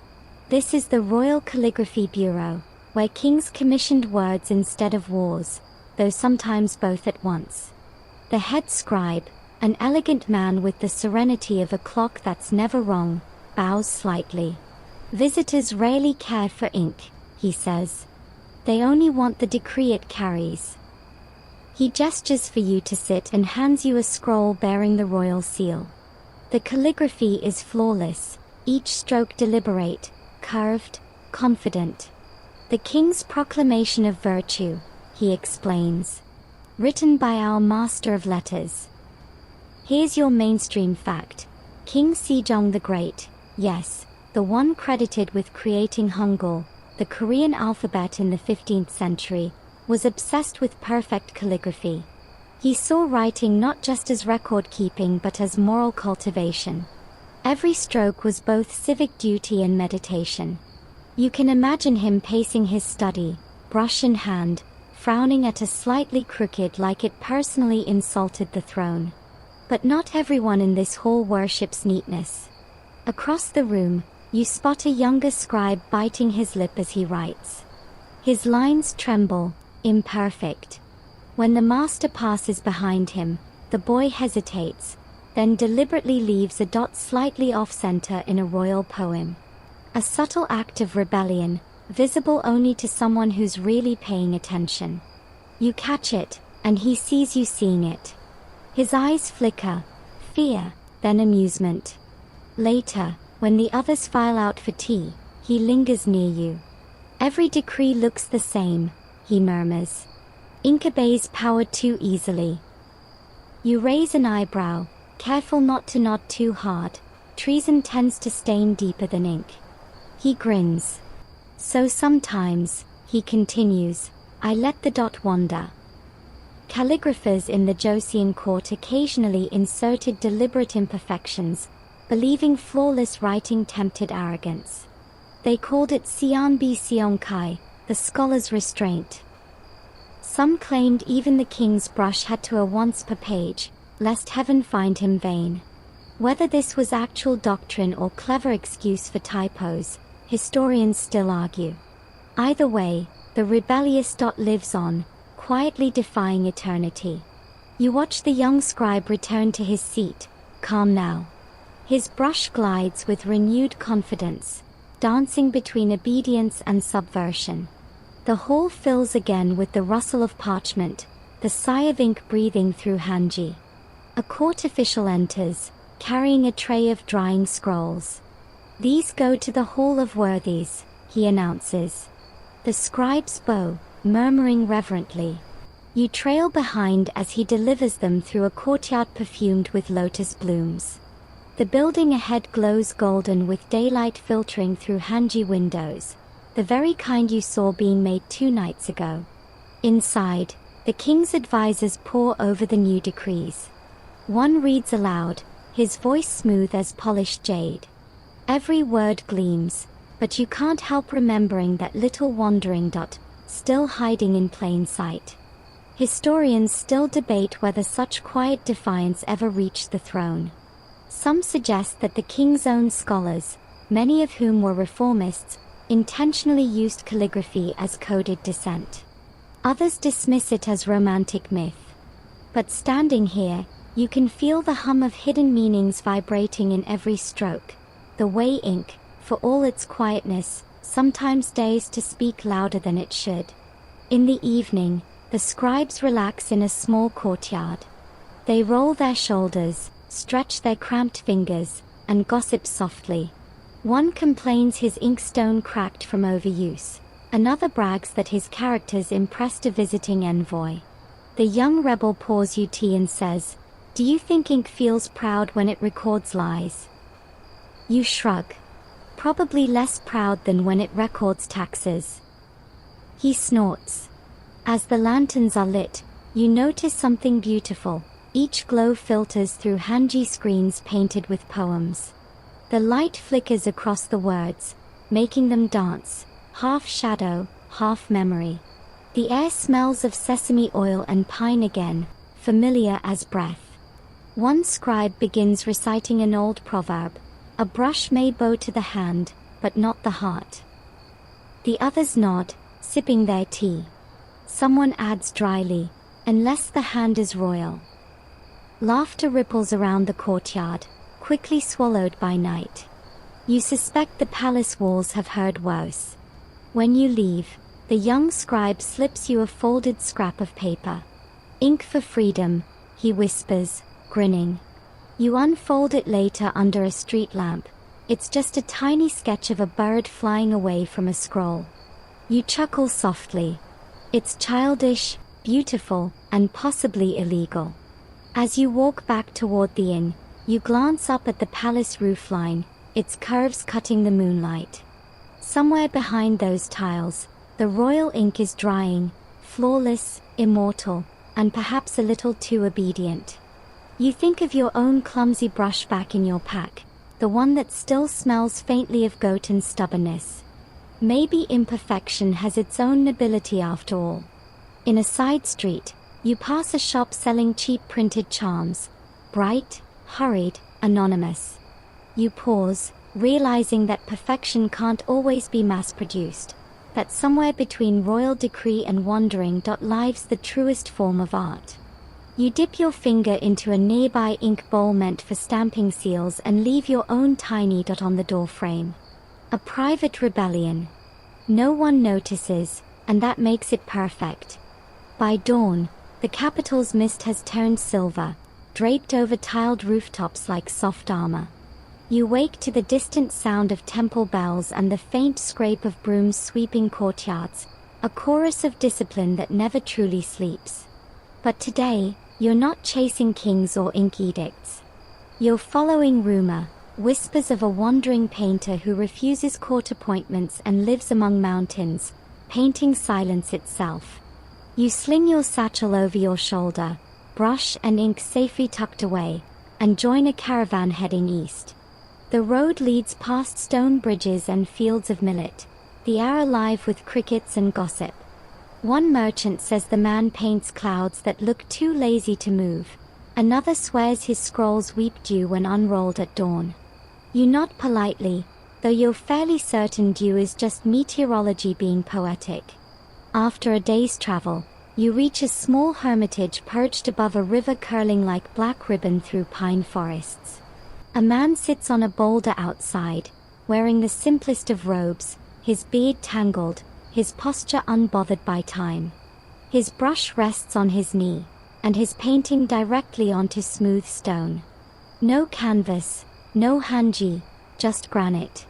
This is the Royal Calligraphy Bureau, where kings commissioned words instead of wars, though sometimes both at once. The head scribe, an elegant man with the serenity of a clock that's never wrong, bows slightly. Visitors rarely care for ink, he says. They only want the decree it carries. He gestures for you to sit and hands you a scroll bearing the royal seal. The calligraphy is flawless, each stroke deliberate, curved, confident. The king's proclamation of virtue, he explains. Written by our master of letters. Here's your mainstream fact. King Sejong the Great, yes, the one credited with creating Hangul, the Korean alphabet in the 15th century, was obsessed with perfect calligraphy. He saw writing not just as record-keeping but as moral cultivation. Every stroke was both civic duty and meditation. You can imagine him pacing his study, brush in hand, frowning at a slightly crooked like it personally insulted the throne. But not everyone in this hall worships neatness. Across the room, you spot a younger scribe biting his lip as he writes. His lines tremble, imperfect. When the master passes behind him, the boy hesitates, then deliberately leaves a dot slightly off-center in a royal poem. A subtle act of rebellion, visible only to someone who's really paying attention. You catch it, and he sees you seeing it. His eyes flicker, fear, then amusement. Later, when the others file out for tea, he lingers near you. Every decree looks the same, he murmurs. Ink obeys power too easily. You raise an eyebrow, careful not to nod too hard. Treason tends to stain deeper than ink. He grins. So sometimes, he continues, I let the dot wander. Calligraphers in the Joseon court occasionally inserted deliberate imperfections, believing flawless writing tempted arrogance. They called it Seonbi Seonkai, the scholar's restraint. Some claimed even the king's brush had to a once per page, lest heaven find him vain. Whether this was actual doctrine or clever excuse for typos, historians still argue. Either way, the rebellious dot lives on, quietly defying eternity. You watch the young scribe return to his seat, calm now. His brush glides with renewed confidence, dancing between obedience and subversion. The hall fills again with the rustle of parchment, the sigh of ink breathing through hanji. A court official enters, carrying a tray of drying scrolls. These go to the Hall of Worthies, he announces. The scribes bow, murmuring reverently. You trail behind as he delivers them through a courtyard perfumed with lotus blooms. The building ahead glows golden with daylight filtering through hanji windows, the very kind you saw being made 2 nights ago. Inside, the king's advisors pore over the new decrees. One reads aloud, his voice smooth as polished jade. Every word gleams, but you can't help remembering that little wandering dot, still hiding in plain sight. Historians still debate whether such quiet defiance ever reached the throne. Some suggest that the king's own scholars, many of whom were reformists, intentionally used calligraphy as coded dissent. Others dismiss it as romantic myth. But standing here, you can feel the hum of hidden meanings vibrating in every stroke. The way ink, for all its quietness, sometimes dares to speak louder than it should. In the evening, the scribes relax in a small courtyard. They roll their shoulders, stretch their cramped fingers, and gossip softly. One complains his inkstone cracked from overuse. Another brags that his characters impressed a visiting envoy. The young rebel pours you tea and says, "Do you think ink feels proud when it records lies?" You shrug. Probably less proud than when it records taxes. He snorts. As the lanterns are lit, you notice something beautiful. Each glow filters through hanji screens painted with poems. The light flickers across the words, making them dance, half shadow, half memory. The air smells of sesame oil and pine again, familiar as breath. One scribe begins reciting an old proverb, "A brush may bow to the hand, but not the heart." The others nod, sipping their tea. Someone adds dryly, "Unless the hand is royal." Laughter ripples around the courtyard, quickly swallowed by night. You suspect the palace walls have heard worse. When you leave, the young scribe slips you a folded scrap of paper. "Ink for freedom," he whispers, grinning. You unfold it later under a street lamp, It's just a tiny sketch of a bird flying away from a scroll. You chuckle softly. It's childish, beautiful, and possibly illegal. As you walk back toward the inn, you glance up at the palace roofline, its curves cutting the moonlight. Somewhere behind those tiles, the royal ink is drying, flawless, immortal, and perhaps a little too obedient. You think of your own clumsy brush back in your pack, the one that still smells faintly of goat and stubbornness. Maybe imperfection has its own nobility after all. In a side street, you pass a shop selling cheap printed charms, bright, hurried, anonymous. You pause, realizing that perfection can't always be mass-produced, that somewhere between royal decree and wandering lives the truest form of art. You dip your finger into a nearby ink bowl meant for stamping seals and leave your own tiny dot on the door frame. A private rebellion. No one notices, and that makes it perfect. By dawn, the capital's mist has turned silver, draped over tiled rooftops like soft armor. You wake to the distant sound of temple bells and the faint scrape of brooms sweeping courtyards, a chorus of discipline that never truly sleeps. But today, you're not chasing kings or ink edicts. You're following rumor, whispers of a wandering painter who refuses court appointments and lives among mountains, painting silence itself. You sling your satchel over your shoulder, brush and ink safely tucked away, and join a caravan heading east. The road leads past stone bridges and fields of millet, the air alive with crickets and gossip. One merchant says the man paints clouds that look too lazy to move. Another swears his scrolls weep dew when unrolled at dawn. You nod politely, though you're fairly certain dew is just meteorology being poetic. After a day's travel, you reach a small hermitage perched above a river curling like black ribbon through pine forests. A man sits on a boulder outside, wearing the simplest of robes, his beard tangled, his posture unbothered by time. His brush rests on his knee, and his painting directly onto smooth stone. No canvas, no hanji, just granite.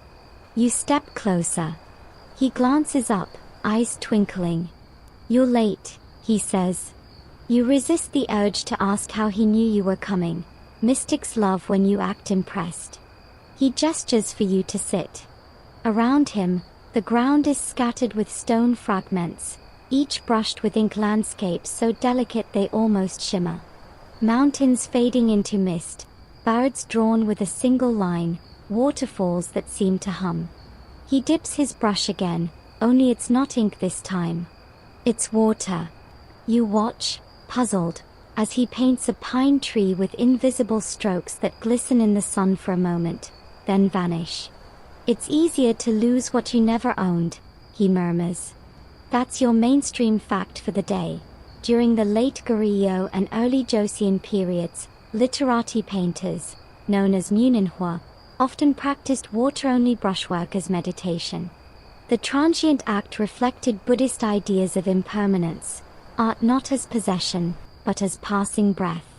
You step closer. He glances up, eyes twinkling. "You're late," he says. You resist the urge to ask how he knew you were coming. Mystics love when you act impressed. He gestures for you to sit. Around him, the ground is scattered with stone fragments, each brushed with ink landscapes so delicate they almost shimmer. Mountains fading into mist, birds drawn with a single line, waterfalls that seem to hum. He dips his brush again, only it's not ink this time. It's water. You watch, puzzled, as he paints a pine tree with invisible strokes that glisten in the sun for a moment, then vanish. "It's easier to lose what you never owned," he murmurs. That's your mainstream fact for the day. During the late Goryeo and early Joseon periods, literati painters, known as Muninhwa, often practiced water-only brushwork as meditation. The transient act reflected Buddhist ideas of impermanence, art not as possession, but as passing breath.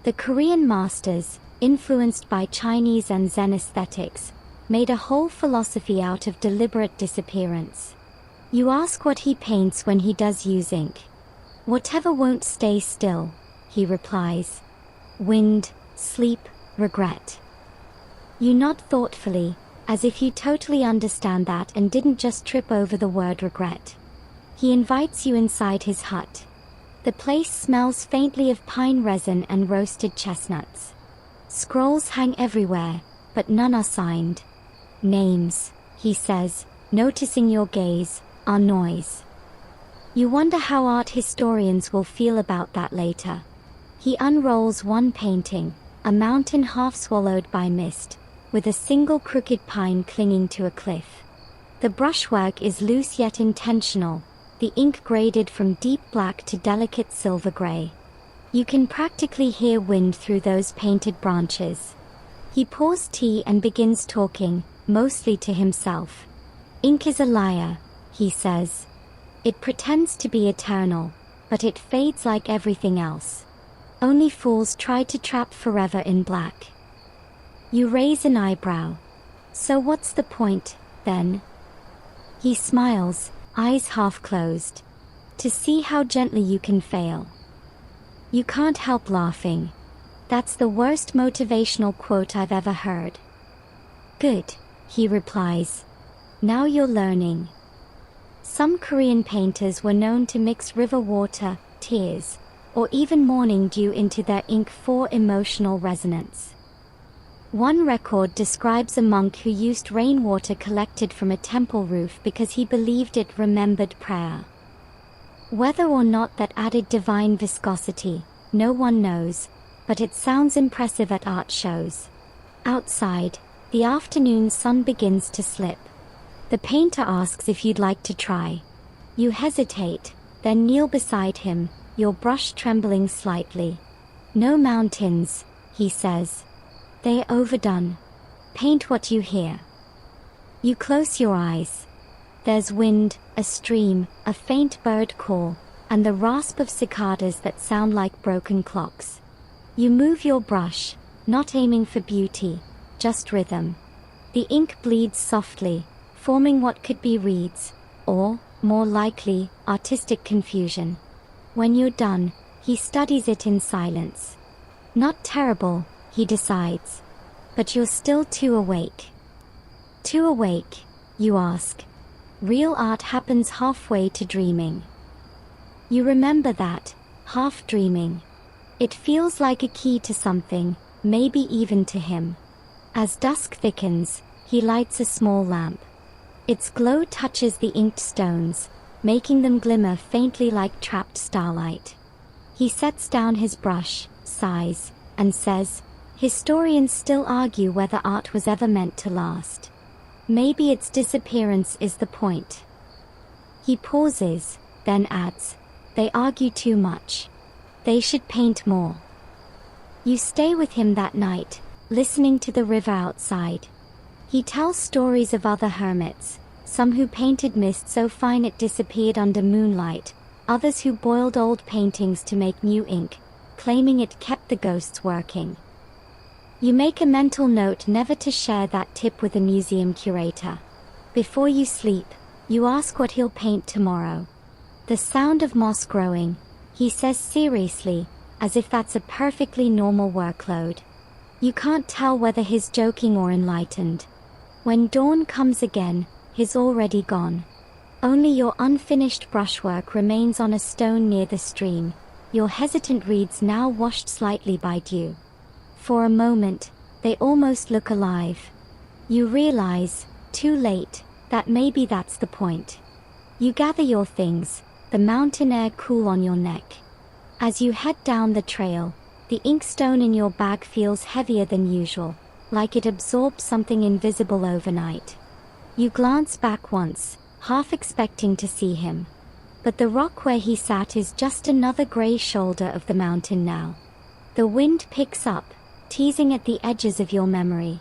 The Korean masters, influenced by Chinese and Zen aesthetics, made a whole philosophy out of deliberate disappearance. You ask what he paints when he does use ink. "Whatever won't stay still," he replies. "Wind, sleep, regret." You nod thoughtfully, as if you totally understand that and didn't just trip over the word regret. He invites you inside his hut. The place smells faintly of pine resin and roasted chestnuts. Scrolls hang everywhere, but none are signed. "Names," he says, noticing your gaze, "are noise." You wonder how art historians will feel about that later. He unrolls one painting, a mountain half swallowed by mist, with a single crooked pine clinging to a cliff. The brushwork is loose yet intentional, the ink graded from deep black to delicate silver gray. You can practically hear wind through those painted branches. He pours tea and begins talking, mostly to himself. "Ink is a liar," he says. "It pretends to be eternal, but it fades like everything else. Only fools try to trap forever in black." You raise an eyebrow. So what's the point, then? He smiles, eyes half closed. To see how gently you can fail. You can't help laughing. That's the worst motivational quote I've ever heard. Good, he replies. Now you're learning. Some Korean painters were known to mix river water, tears, or even morning dew into their ink for emotional resonance. One record describes a monk who used rainwater collected from a temple roof because he believed it remembered prayer. Whether or not that added divine viscosity, no one knows, but it sounds impressive at art shows. Outside, the afternoon sun begins to slip. The painter asks if you'd like to try. You hesitate, then kneel beside him, your brush trembling slightly. No mountains, he says. They're overdone. Paint what you hear. You close your eyes. There's wind, a stream, a faint bird call, and the rasp of cicadas that sound like broken clocks. You move your brush, not aiming for beauty, just rhythm. The ink bleeds softly, forming what could be reeds, or, more likely, artistic confusion. When you're done, he studies it in silence. Not terrible, he decides. But you're still too awake. Too awake, you ask. Real art happens halfway to dreaming. You remember that, half dreaming. It feels like a key to something, maybe even to him. As dusk thickens, he lights a small lamp. Its glow touches the inked stones, making them glimmer faintly like trapped starlight. He sets down his brush, sighs, and says, "Historians still argue whether art was ever meant to last. Maybe its disappearance is the point." He pauses, then adds, "They argue too much. They should paint more." You stay with him that night, listening to the river outside. He tells stories of other hermits, some who painted mist so fine it disappeared under moonlight, others who boiled old paintings to make new ink, claiming it kept the ghosts working. You make a mental note never to share that tip with a museum curator. Before you sleep, you ask what he'll paint tomorrow. The sound of moss growing, he says seriously, as if that's a perfectly normal workload. You can't tell whether he's joking or enlightened. When dawn comes again, he's already gone. Only your unfinished brushwork remains on a stone near the stream, your hesitant reeds now washed slightly by dew. For a moment, they almost look alive. You realize, too late, that maybe that's the point. You gather your things, the mountain air cool on your neck. As you head down the trail, the inkstone in your bag feels heavier than usual, like it absorbed something invisible overnight. You glance back once, half expecting to see him. But the rock where he sat is just another gray shoulder of the mountain now. The wind picks up, teasing at the edges of your memory.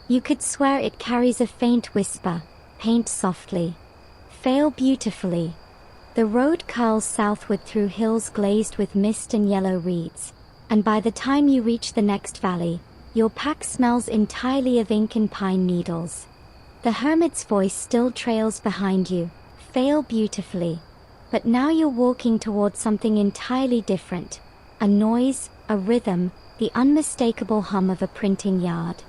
You could swear it carries a faint whisper, "Paint softly. Fail beautifully." The road curls southward through hills glazed with mist and yellow reeds, and by the time you reach the next valley, your pack smells entirely of ink and pine needles. The hermit's voice still trails behind you, "Fail beautifully." But now you're walking towards something entirely different. A noise, a rhythm, the unmistakable hum of a printing yard.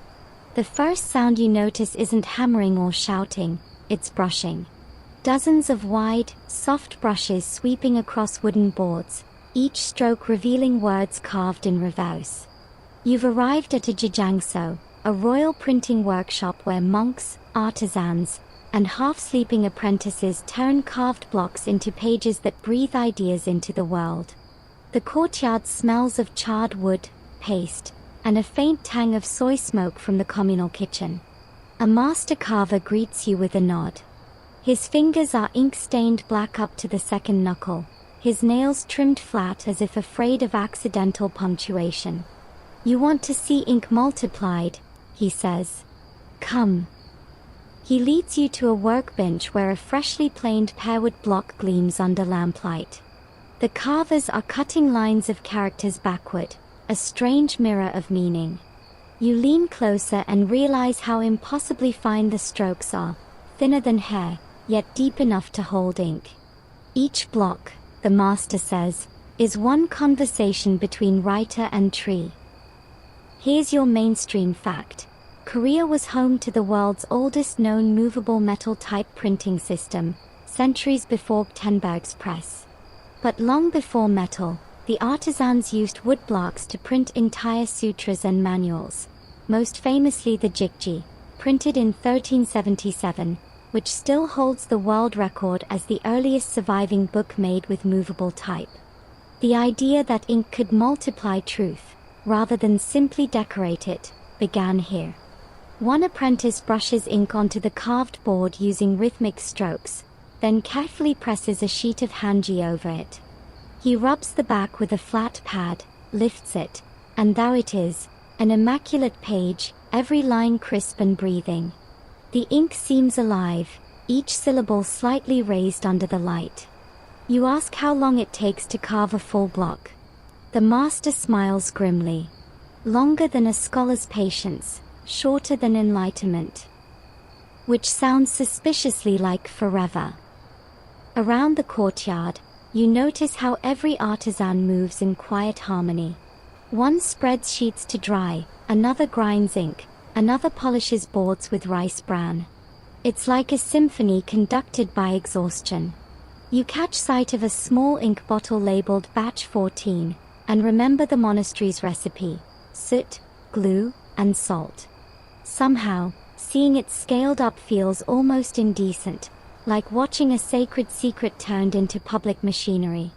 The first sound you notice isn't hammering or shouting, it's brushing. Dozens of wide, soft brushes sweeping across wooden boards, each stroke revealing words carved in reverse. You've arrived at a jijangso, a royal printing workshop where monks, artisans, and half-sleeping apprentices turn carved blocks into pages that breathe ideas into the world. The courtyard smells of charred wood, paste, and a faint tang of soy smoke from the communal kitchen. A master carver greets you with a nod. His fingers are ink-stained black up to the second knuckle, his nails trimmed flat as if afraid of accidental punctuation. "You want to see ink multiplied," he says. "Come." He leads you to a workbench where a freshly planed pearwood block gleams under lamplight. The carvers are cutting lines of characters backward, a strange mirror of meaning. You lean closer and realize how impossibly fine the strokes are, thinner than hair, yet deep enough to hold ink. Each block, the master says, is one conversation between writer and tree. Here's your mainstream fact. Korea was home to the world's oldest known movable metal type printing system, centuries before Gutenberg's press. But long before metal, the artisans used woodblocks to print entire sutras and manuals, most famously the Jikji, printed in 1377, which still holds the world record as the earliest surviving book made with movable type. The idea that ink could multiply truth, rather than simply decorate it, began here. One apprentice brushes ink onto the carved board using rhythmic strokes, then carefully presses a sheet of hanji over it. He rubs the back with a flat pad, lifts it, and thou it is, an immaculate page, every line crisp and breathing. The ink seems alive, each syllable slightly raised under the light. You ask how long it takes to carve a full block. The master smiles grimly. Longer than a scholar's patience, shorter than enlightenment. Which sounds suspiciously like forever. Around the courtyard, you notice how every artisan moves in quiet harmony. One spreads sheets to dry, another grinds ink, another polishes boards with rice bran. It's like a symphony conducted by exhaustion. You catch sight of a small ink bottle labeled Batch 14, and remember the monastery's recipe: soot, glue, and salt. Somehow, seeing it scaled up feels almost indecent, like watching a sacred secret turned into public machinery.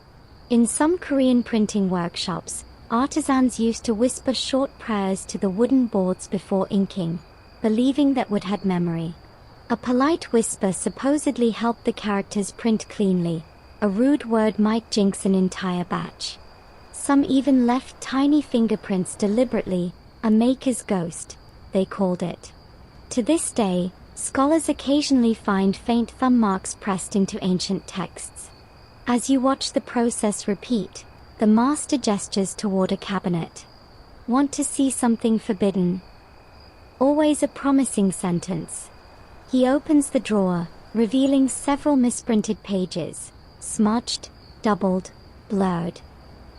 In some Korean printing workshops, artisans used to whisper short prayers to the wooden boards before inking, believing that wood had memory. A polite whisper supposedly helped the characters print cleanly. A rude word might jinx an entire batch. Some even left tiny fingerprints deliberately, a maker's ghost, they called it. To this day, scholars occasionally find faint thumb marks pressed into ancient texts. As you watch the process repeat, the master gestures toward a cabinet. Want to see something forbidden? Always a promising sentence. He opens the drawer, revealing several misprinted pages, smudged, doubled, blurred.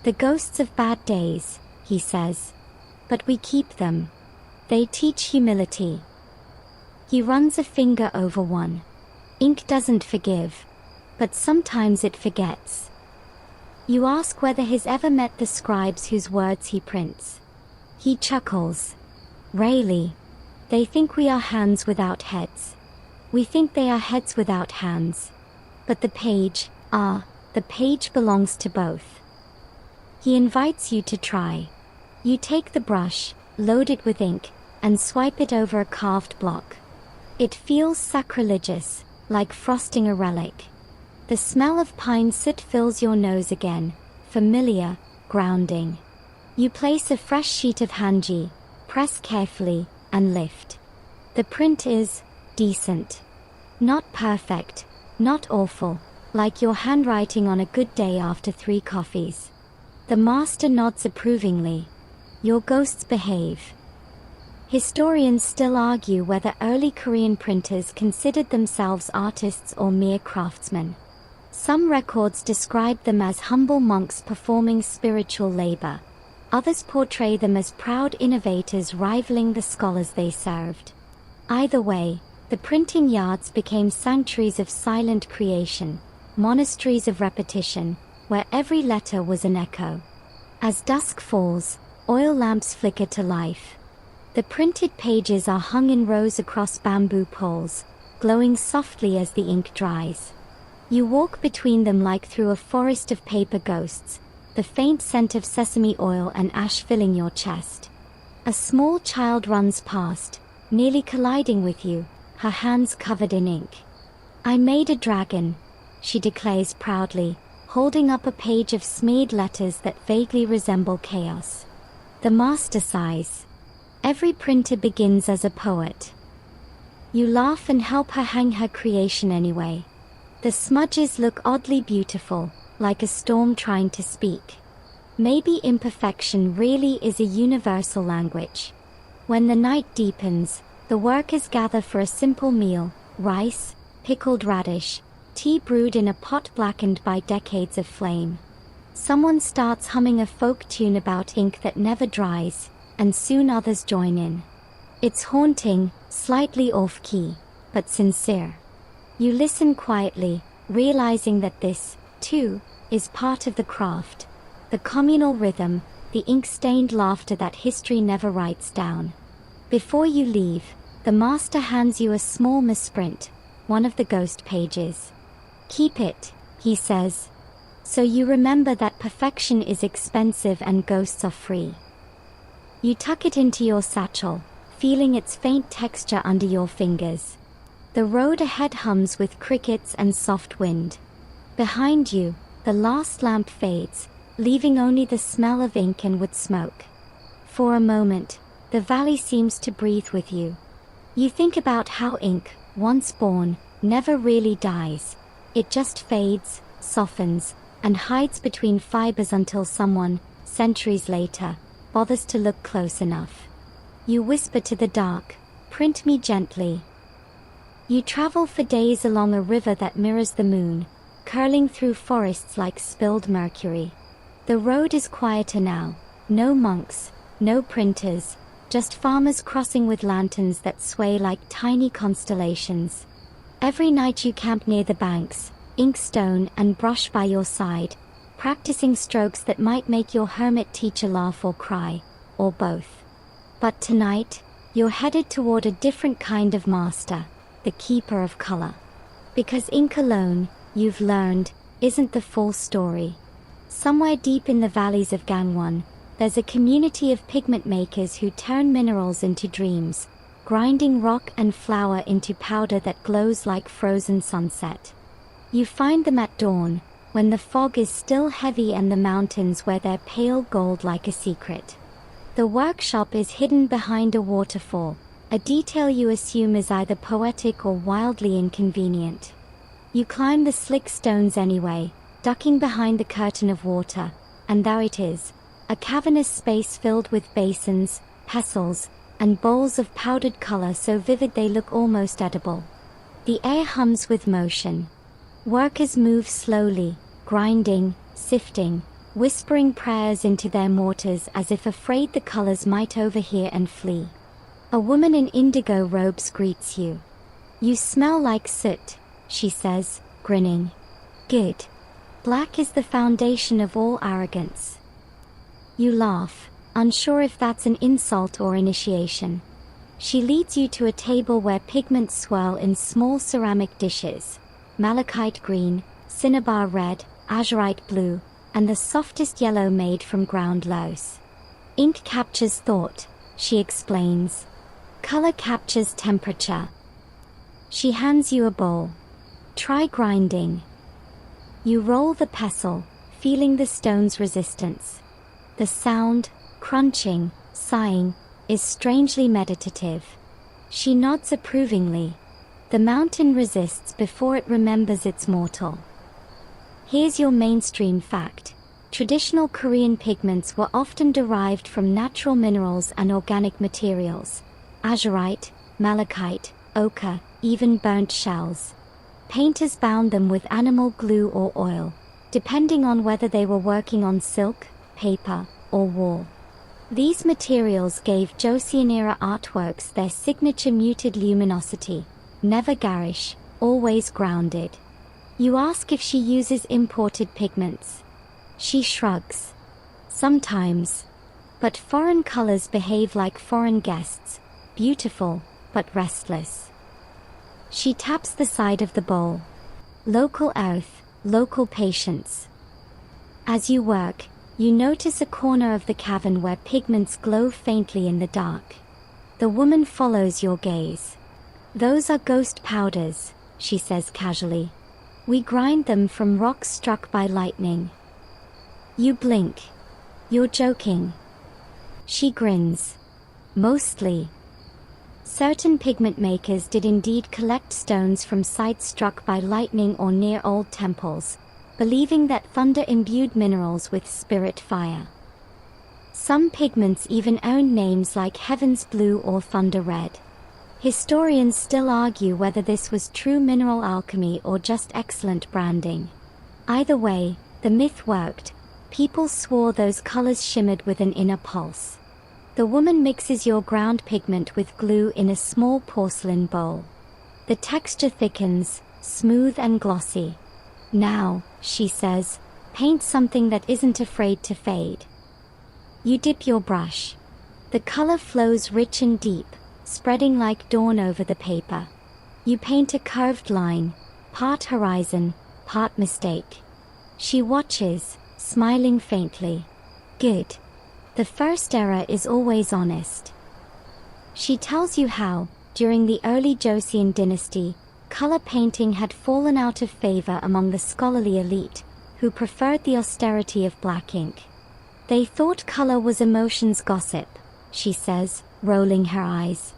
The ghosts of bad days, he says. But we keep them. They teach humility. He runs a finger over one. Ink doesn't forgive. But sometimes it forgets. You ask whether he's ever met the scribes whose words he prints. He chuckles. Really? They think we are hands without heads. We think they are heads without hands. But the page belongs to both. He invites you to try. You take the brush, load it with ink, and swipe it over a carved block. It feels sacrilegious, like frosting a relic. The smell of pine soot fills your nose again, familiar, grounding. You place a fresh sheet of hanji, press carefully, and lift. The print is decent. Not perfect, not awful, like your handwriting on a good day after 3 coffees. The master nods approvingly. Your ghosts behave. Historians still argue whether early Korean printers considered themselves artists or mere craftsmen. Some records describe them as humble monks performing spiritual labor. Others portray them as proud innovators rivaling the scholars they served. Either way, the printing yards became sanctuaries of silent creation, monasteries of repetition, where every letter was an echo. As dusk falls, oil lamps flicker to life. The printed pages are hung in rows across bamboo poles, glowing softly as the ink dries. You walk between them like through a forest of paper ghosts, the faint scent of sesame oil and ash filling your chest. A small child runs past, nearly colliding with you, her hands covered in ink. I made a dragon, she declares proudly, holding up a page of smeared letters that vaguely resemble chaos. The master sighs. Every printer begins as a poet. You laugh and help her hang her creation anyway. The smudges look oddly beautiful, like a storm trying to speak. Maybe imperfection really is a universal language. When the night deepens, the workers gather for a simple meal: rice, pickled radish, tea brewed in a pot blackened by decades of flame. Someone starts humming a folk tune about ink that never dries, and soon others join in. It's haunting, slightly off-key, but sincere. You listen quietly, realizing that this, too, is part of the craft. The communal rhythm, the ink-stained laughter that history never writes down. Before you leave, the master hands you a small misprint, one of the ghost pages. "Keep it," he says. "So you remember that perfection is expensive and ghosts are free." You tuck it into your satchel, feeling its faint texture under your fingers. The road ahead hums with crickets and soft wind. Behind you, the last lamp fades, leaving only the smell of ink and wood smoke. For a moment, the valley seems to breathe with you. You think about how ink, once born, never really dies. It just fades, softens, and hides between fibers until someone, centuries later, bothers to look close enough. You whisper to the dark, "Print me gently." You travel for days along a river that mirrors the moon, curling through forests like spilled mercury. The road is quieter now, no monks, no printers, just farmers crossing with lanterns that sway like tiny constellations. Every night you camp near the banks, inkstone and brush by your side, practicing strokes that might make your hermit teacher laugh or cry, or both. But tonight, you're headed toward a different kind of master, the keeper of color. Because ink alone, you've learned, isn't the full story. Somewhere deep in the valleys of Gangwon, there's a community of pigment makers who turn minerals into dreams, grinding rock and flour into powder that glows like frozen sunset. You find them at dawn, when the fog is still heavy and the mountains wear their pale gold like a secret. The workshop is hidden behind a waterfall, a detail you assume is either poetic or wildly inconvenient. You climb the slick stones anyway, ducking behind the curtain of water, and there it is, a cavernous space filled with basins, pestles, and bowls of powdered color so vivid they look almost edible. The air hums with motion. Workers move slowly, grinding, sifting, whispering prayers into their mortars as if afraid the colors might overhear and flee. A woman in indigo robes greets you. "You smell like soot," she says, grinning. "Good. Black is the foundation of all arrogance." You laugh, unsure if that's an insult or initiation. She leads you to a table where pigments swirl in small ceramic dishes: malachite green, cinnabar red, azurite blue, and the softest yellow made from ground louse. "Ink captures thought," she explains. "Color captures temperature." She hands you a bowl. "Try grinding." You roll the pestle, feeling the stone's resistance. The sound, crunching, sighing, is strangely meditative. She nods approvingly. The mountain resists before it remembers it's mortal. Here's your mainstream fact. Traditional Korean pigments were often derived from natural minerals and organic materials: azurite, malachite, ochre, even burnt shells. Painters bound them with animal glue or oil, depending on whether they were working on silk, paper, or wool. These materials gave Joseon-era artworks their signature muted luminosity, never garish, always grounded. You ask if she uses imported pigments. She shrugs. Sometimes. But foreign colors behave like foreign guests, beautiful, but restless. She taps the side of the bowl. Local earth, local patience. As you work, you notice a corner of the cavern where pigments glow faintly in the dark. The woman follows your gaze. "Those are ghost powders," she says casually. "We grind them from rocks struck by lightning." You blink. "You're joking." She grins. "Mostly." Certain pigment makers did indeed collect stones from sites struck by lightning or near old temples, believing that thunder imbued minerals with spirit fire. Some pigments even earn names like Heaven's Blue or Thunder Red. Historians still argue whether this was true mineral alchemy or just excellent branding. Either way, the myth worked. People swore those colors shimmered with an inner pulse. The woman mixes your ground pigment with glue in a small porcelain bowl. The texture thickens, smooth and glossy. Now, she says, paint something that isn't afraid to fade. You dip your brush. The color flows rich and deep, spreading like dawn over the paper. You paint a curved line, part horizon, part mistake. She watches, smiling faintly. Good. The first error is always honest. She tells you how, during the early Joseon dynasty, color painting had fallen out of favor among the scholarly elite, who preferred the austerity of black ink. They thought color was emotions gossip, she says, rolling her eyes.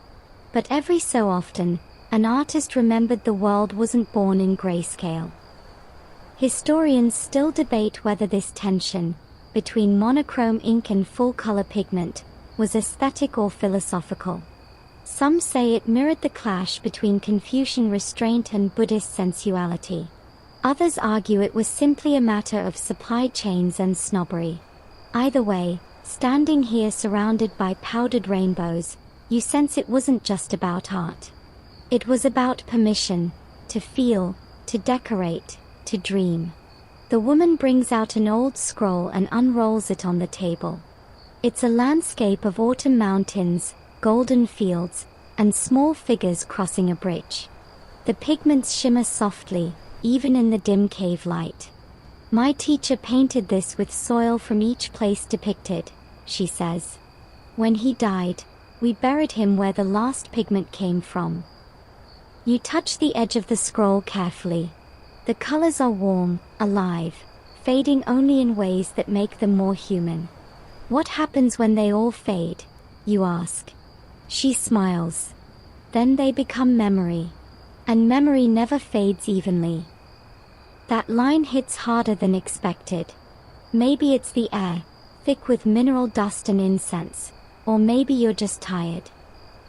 But every so often, an artist remembered the world wasn't born in grayscale. Historians still debate whether this tension, between monochrome ink and full-color pigment, was aesthetic or philosophical. Some say it mirrored the clash between Confucian restraint and Buddhist sensuality. Others argue it was simply a matter of supply chains and snobbery. Either way, standing here surrounded by powdered rainbows, you sense it wasn't just about art. It was about permission, to feel, to decorate, to dream. The woman brings out an old scroll and unrolls it on the table. It's a landscape of autumn mountains, golden fields, and small figures crossing a bridge. The pigments shimmer softly, even in the dim cave light. My teacher painted this with soil from each place depicted, she says. When he died, we buried him where the last pigment came from. You touch the edge of the scroll carefully. The colors are warm, alive, fading only in ways that make them more human. What happens when they all fade? You ask. She smiles. Then they become memory. And memory never fades evenly. That line hits harder than expected. Maybe it's the air, thick with mineral dust and incense, or maybe you're just tired.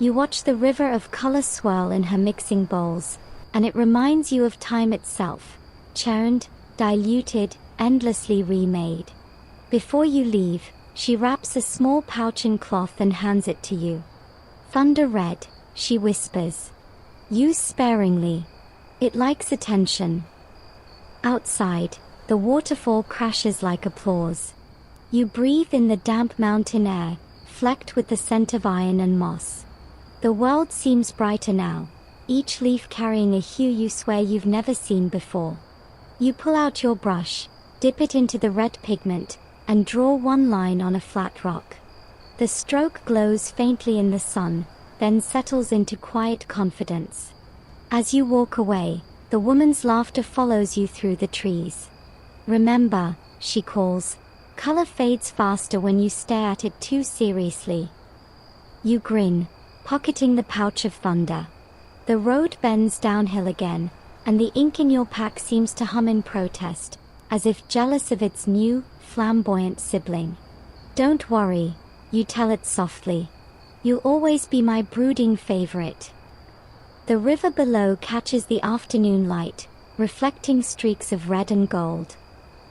You watch the river of color swirl in her mixing bowls, and it reminds you of time itself, churned, diluted, endlessly remade. Before you leave, she wraps a small pouch in cloth and hands it to you. Thunder Red, she whispers. Use sparingly. It likes attention. Outside, the waterfall crashes like applause. You breathe in the damp mountain air, flecked with the scent of iron and moss. The world seems brighter now, each leaf carrying a hue you swear you've never seen before. You pull out your brush, dip it into the red pigment, and draw one line on a flat rock. The stroke glows faintly in the sun, then settles into quiet confidence. As you walk away, the woman's laughter follows you through the trees. Remember, she calls, color fades faster when you stare at it too seriously. You grin, pocketing the pouch of thunder. The road bends downhill again, and the ink in your pack seems to hum in protest, as if jealous of its new, flamboyant sibling. Don't worry, you tell it softly. You'll always be my brooding favorite. The river below catches the afternoon light, reflecting streaks of red and gold.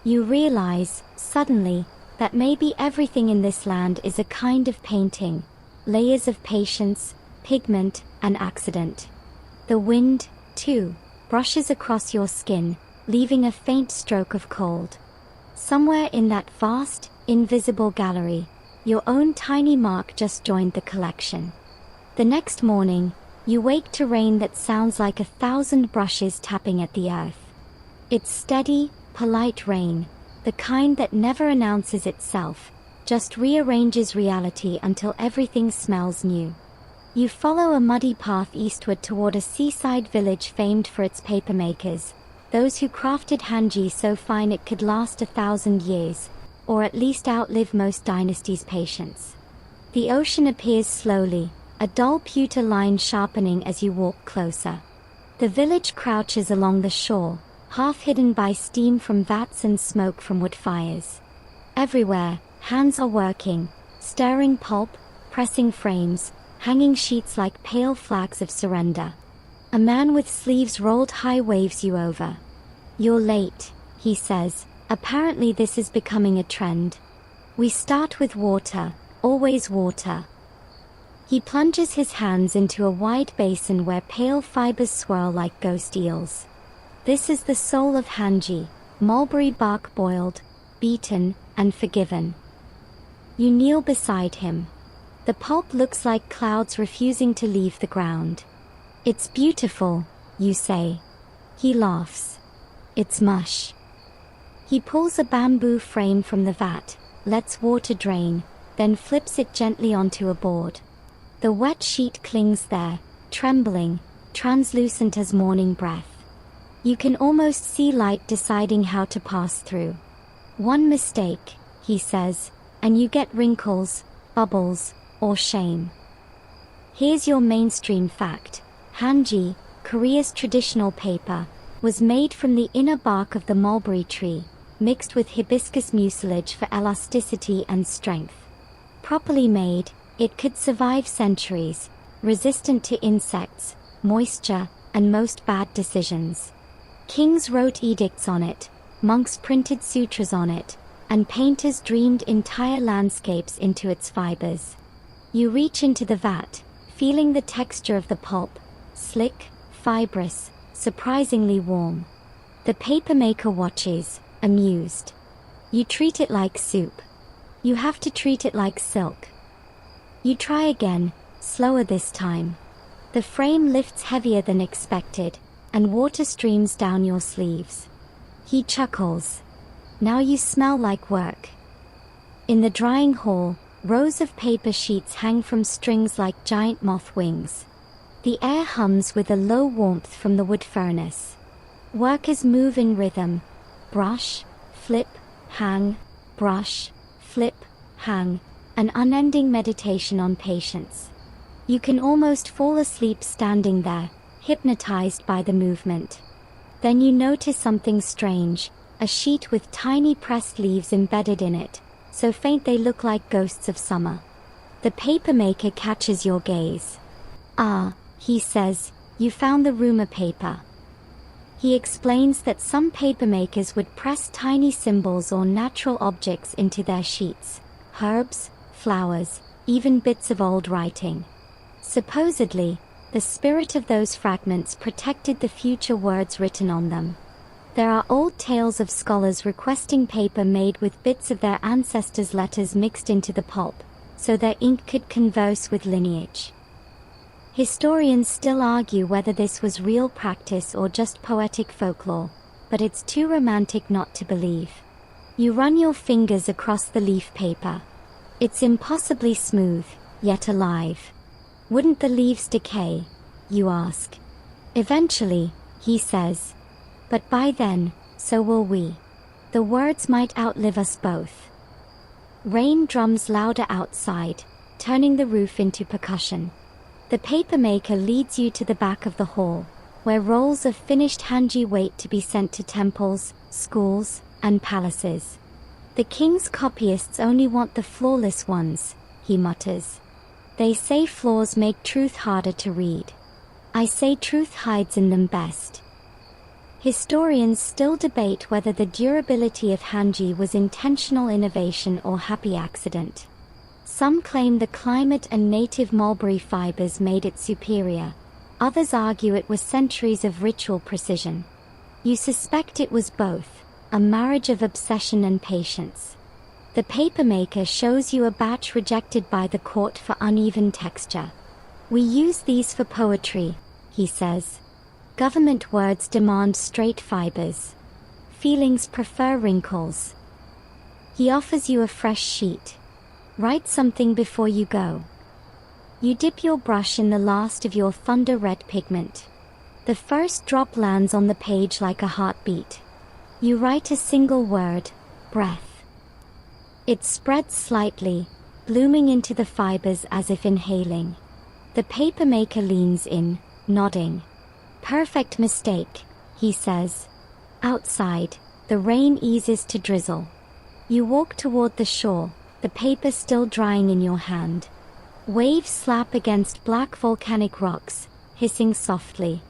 You realize, suddenly, that maybe everything in this land is a kind of painting, layers of patience, pigment, and accident. The wind, too, brushes across your skin, leaving a faint stroke of cold. Somewhere in that vast, invisible gallery, your own tiny mark just joined the collection. The next morning, you wake to rain that sounds like 1,000 brushes tapping at the earth. It's steady, polite rain, the kind that never announces itself, just rearranges reality until everything smells new. You follow a muddy path eastward toward a seaside village famed for its papermakers, those who crafted hanji so fine it could last 1,000 years, or at least outlive most dynasties' patience. The ocean appears slowly, a dull pewter line sharpening as you walk closer. The village crouches along the shore, half hidden by steam from vats and smoke from wood fires. Everywhere, hands are working, stirring pulp, pressing frames, hanging sheets like pale flags of surrender. A man with sleeves rolled high waves you over. "You're late," he says. Apparently this is becoming a trend. "We start with water, always water." He plunges his hands into a wide basin where pale fibers swirl like ghost eels. This is the soul of Hanji, mulberry bark boiled, beaten, and forgiven. You kneel beside him. The pulp looks like clouds refusing to leave the ground. "It's beautiful," you say. He laughs. "It's mush." He pulls a bamboo frame from the vat, lets water drain, then flips it gently onto a board. The wet sheet clings there, trembling, translucent as morning breath. You can almost see light deciding how to pass through. "One mistake," he says, "and you get wrinkles, bubbles, or shame." Here's your mainstream fact. Hanji, Korea's traditional paper, was made from the inner bark of the mulberry tree, mixed with hibiscus mucilage for elasticity and strength. Properly made, it could survive centuries, resistant to insects, moisture, and most bad decisions. Kings wrote edicts on it, monks printed sutras on it, and painters dreamed entire landscapes into its fibers. You reach into the vat, feeling the texture of the pulp, slick, fibrous, surprisingly warm. The papermaker watches, amused. You treat it like soup. You have to treat it like silk. You try again, slower this time. The frame lifts heavier than expected, and water streams down your sleeves. He chuckles. "Now you smell like work." In the drying hall, rows of paper sheets hang from strings like giant moth wings. The air hums with a low warmth from the wood furnace. Workers move in rhythm. Brush, flip, hang, brush, flip, hang, an unending meditation on patience. You can almost fall asleep standing there, hypnotized by the movement. Then you notice something strange, a sheet with tiny pressed leaves embedded in it, so faint they look like ghosts of summer. The papermaker catches your gaze. "Ah," he says, "you found the rumor paper." He explains that some papermakers would press tiny symbols or natural objects into their sheets, herbs, flowers, even bits of old writing. Supposedly, the spirit of those fragments protected the future words written on them. There are old tales of scholars requesting paper made with bits of their ancestors' letters mixed into the pulp, so their ink could converse with lineage. Historians still argue whether this was real practice or just poetic folklore, but it's too romantic not to believe. You run your fingers across the leaf paper. It's impossibly smooth, yet alive. Wouldn't the leaves decay? You ask. Eventually, he says. But by then, so will we. The words might outlive us both. Rain drums louder outside, turning the roof into percussion. The papermaker leads you to the back of the hall, where rolls of finished hanji wait to be sent to temples, schools, and palaces. "The king's copyists only want the flawless ones," he mutters. "They say flaws make truth harder to read. I say truth hides in them best." Historians still debate whether the durability of hanji was intentional innovation or happy accident. Some claim the climate and native mulberry fibers made it superior. Others argue it was centuries of ritual precision. You suspect it was both, a marriage of obsession and patience. The papermaker shows you a batch rejected by the court for uneven texture. "We use these for poetry," he says. "Government words demand straight fibers. Feelings prefer wrinkles." He offers you a fresh sheet. "Write something before you go." You dip your brush in the last of your thunder red pigment. The first drop lands on the page like a heartbeat. You write a single word, breath. It spreads slightly, blooming into the fibers as if inhaling. The papermaker leans in, nodding. "Perfect mistake," he says. Outside, the rain eases to drizzle. You walk toward the shore, the paper still drying in your hand. Waves slap against black volcanic rocks, hissing softly.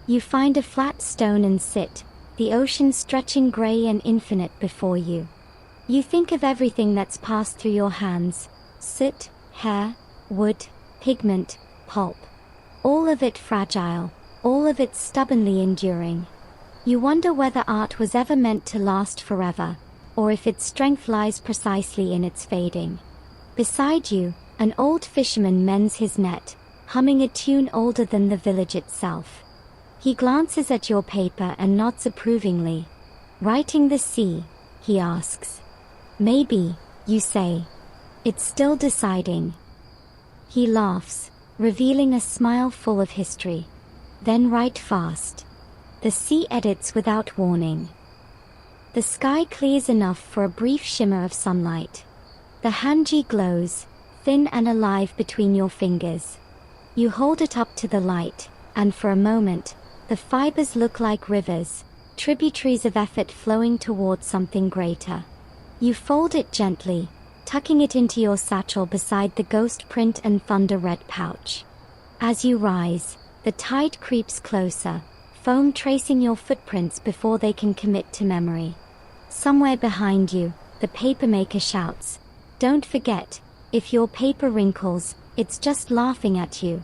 You find a flat stone and sit, the ocean stretching gray and infinite before you. You think of everything that's passed through your hands: soot, hair, wood, pigment, pulp. All of it fragile, all of it stubbornly enduring. You wonder whether art was ever meant to last forever, or if its strength lies precisely in its fading. Beside you, an old fisherman mends his net, humming a tune older than the village itself. He glances at your paper and nods approvingly. "Writing the sea?" he asks. "Maybe," you say. "It's still deciding." He laughs, revealing a smile full of history. "Then write fast." The sea edits without warning. The sky clears enough for a brief shimmer of sunlight. The hanji glows, thin and alive between your fingers. You hold it up to the light, and for a moment, the fibers look like rivers, tributaries of effort flowing toward something greater. You fold it gently, tucking it into your satchel beside the ghost print and thunder red pouch. As you rise, the tide creeps closer, foam tracing your footprints before they can commit to memory. Somewhere behind you, the papermaker shouts, "Don't forget, if your paper wrinkles, it's just laughing at you."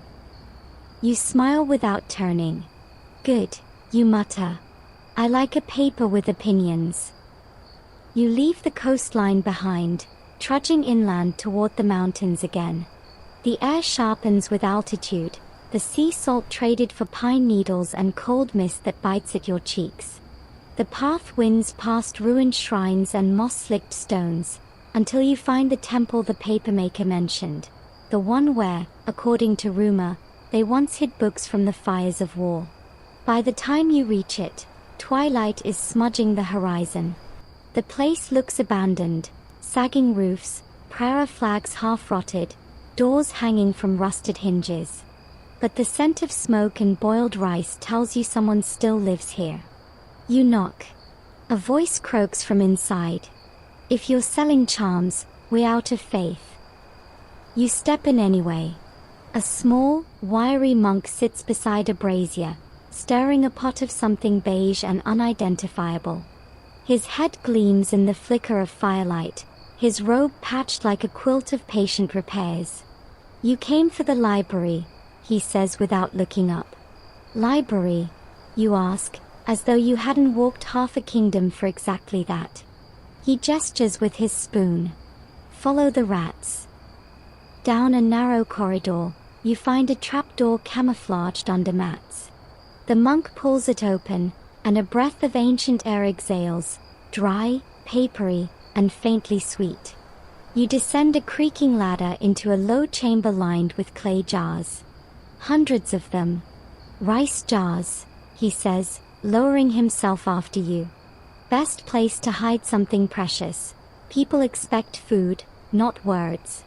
You smile without turning. "Good," you mutter. "I like a paper with opinions." You leave the coastline behind, trudging inland toward the mountains again. The air sharpens with altitude, the sea salt traded for pine needles and cold mist that bites at your cheeks. The path winds past ruined shrines and moss-slicked stones, until you find the temple the papermaker mentioned, the one where, according to rumor, they once hid books from the fires of war. By the time you reach it, twilight is smudging the horizon. The place looks abandoned, sagging roofs, prayer flags half-rotted, doors hanging from rusted hinges. But the scent of smoke and boiled rice tells you someone still lives here. You knock. A voice croaks from inside. "If you're selling charms, we're out of faith." You step in anyway. A small, wiry monk sits beside a brazier, stirring a pot of something beige and unidentifiable. His head gleams in the flicker of firelight, his robe patched like a quilt of patient repairs. "You came for the library," he says without looking up. "Library?" you ask, as though you hadn't walked half a kingdom for exactly that. He gestures with his spoon. "Follow the rats." Down a narrow corridor, you find a trapdoor camouflaged under mats. The monk pulls it open, and a breath of ancient air exhales, dry, papery, and faintly sweet. You descend a creaking ladder into a low chamber lined with clay jars. Hundreds of them. "Rice jars," he says, lowering himself after you. "Best place to hide something precious. People expect food, not words."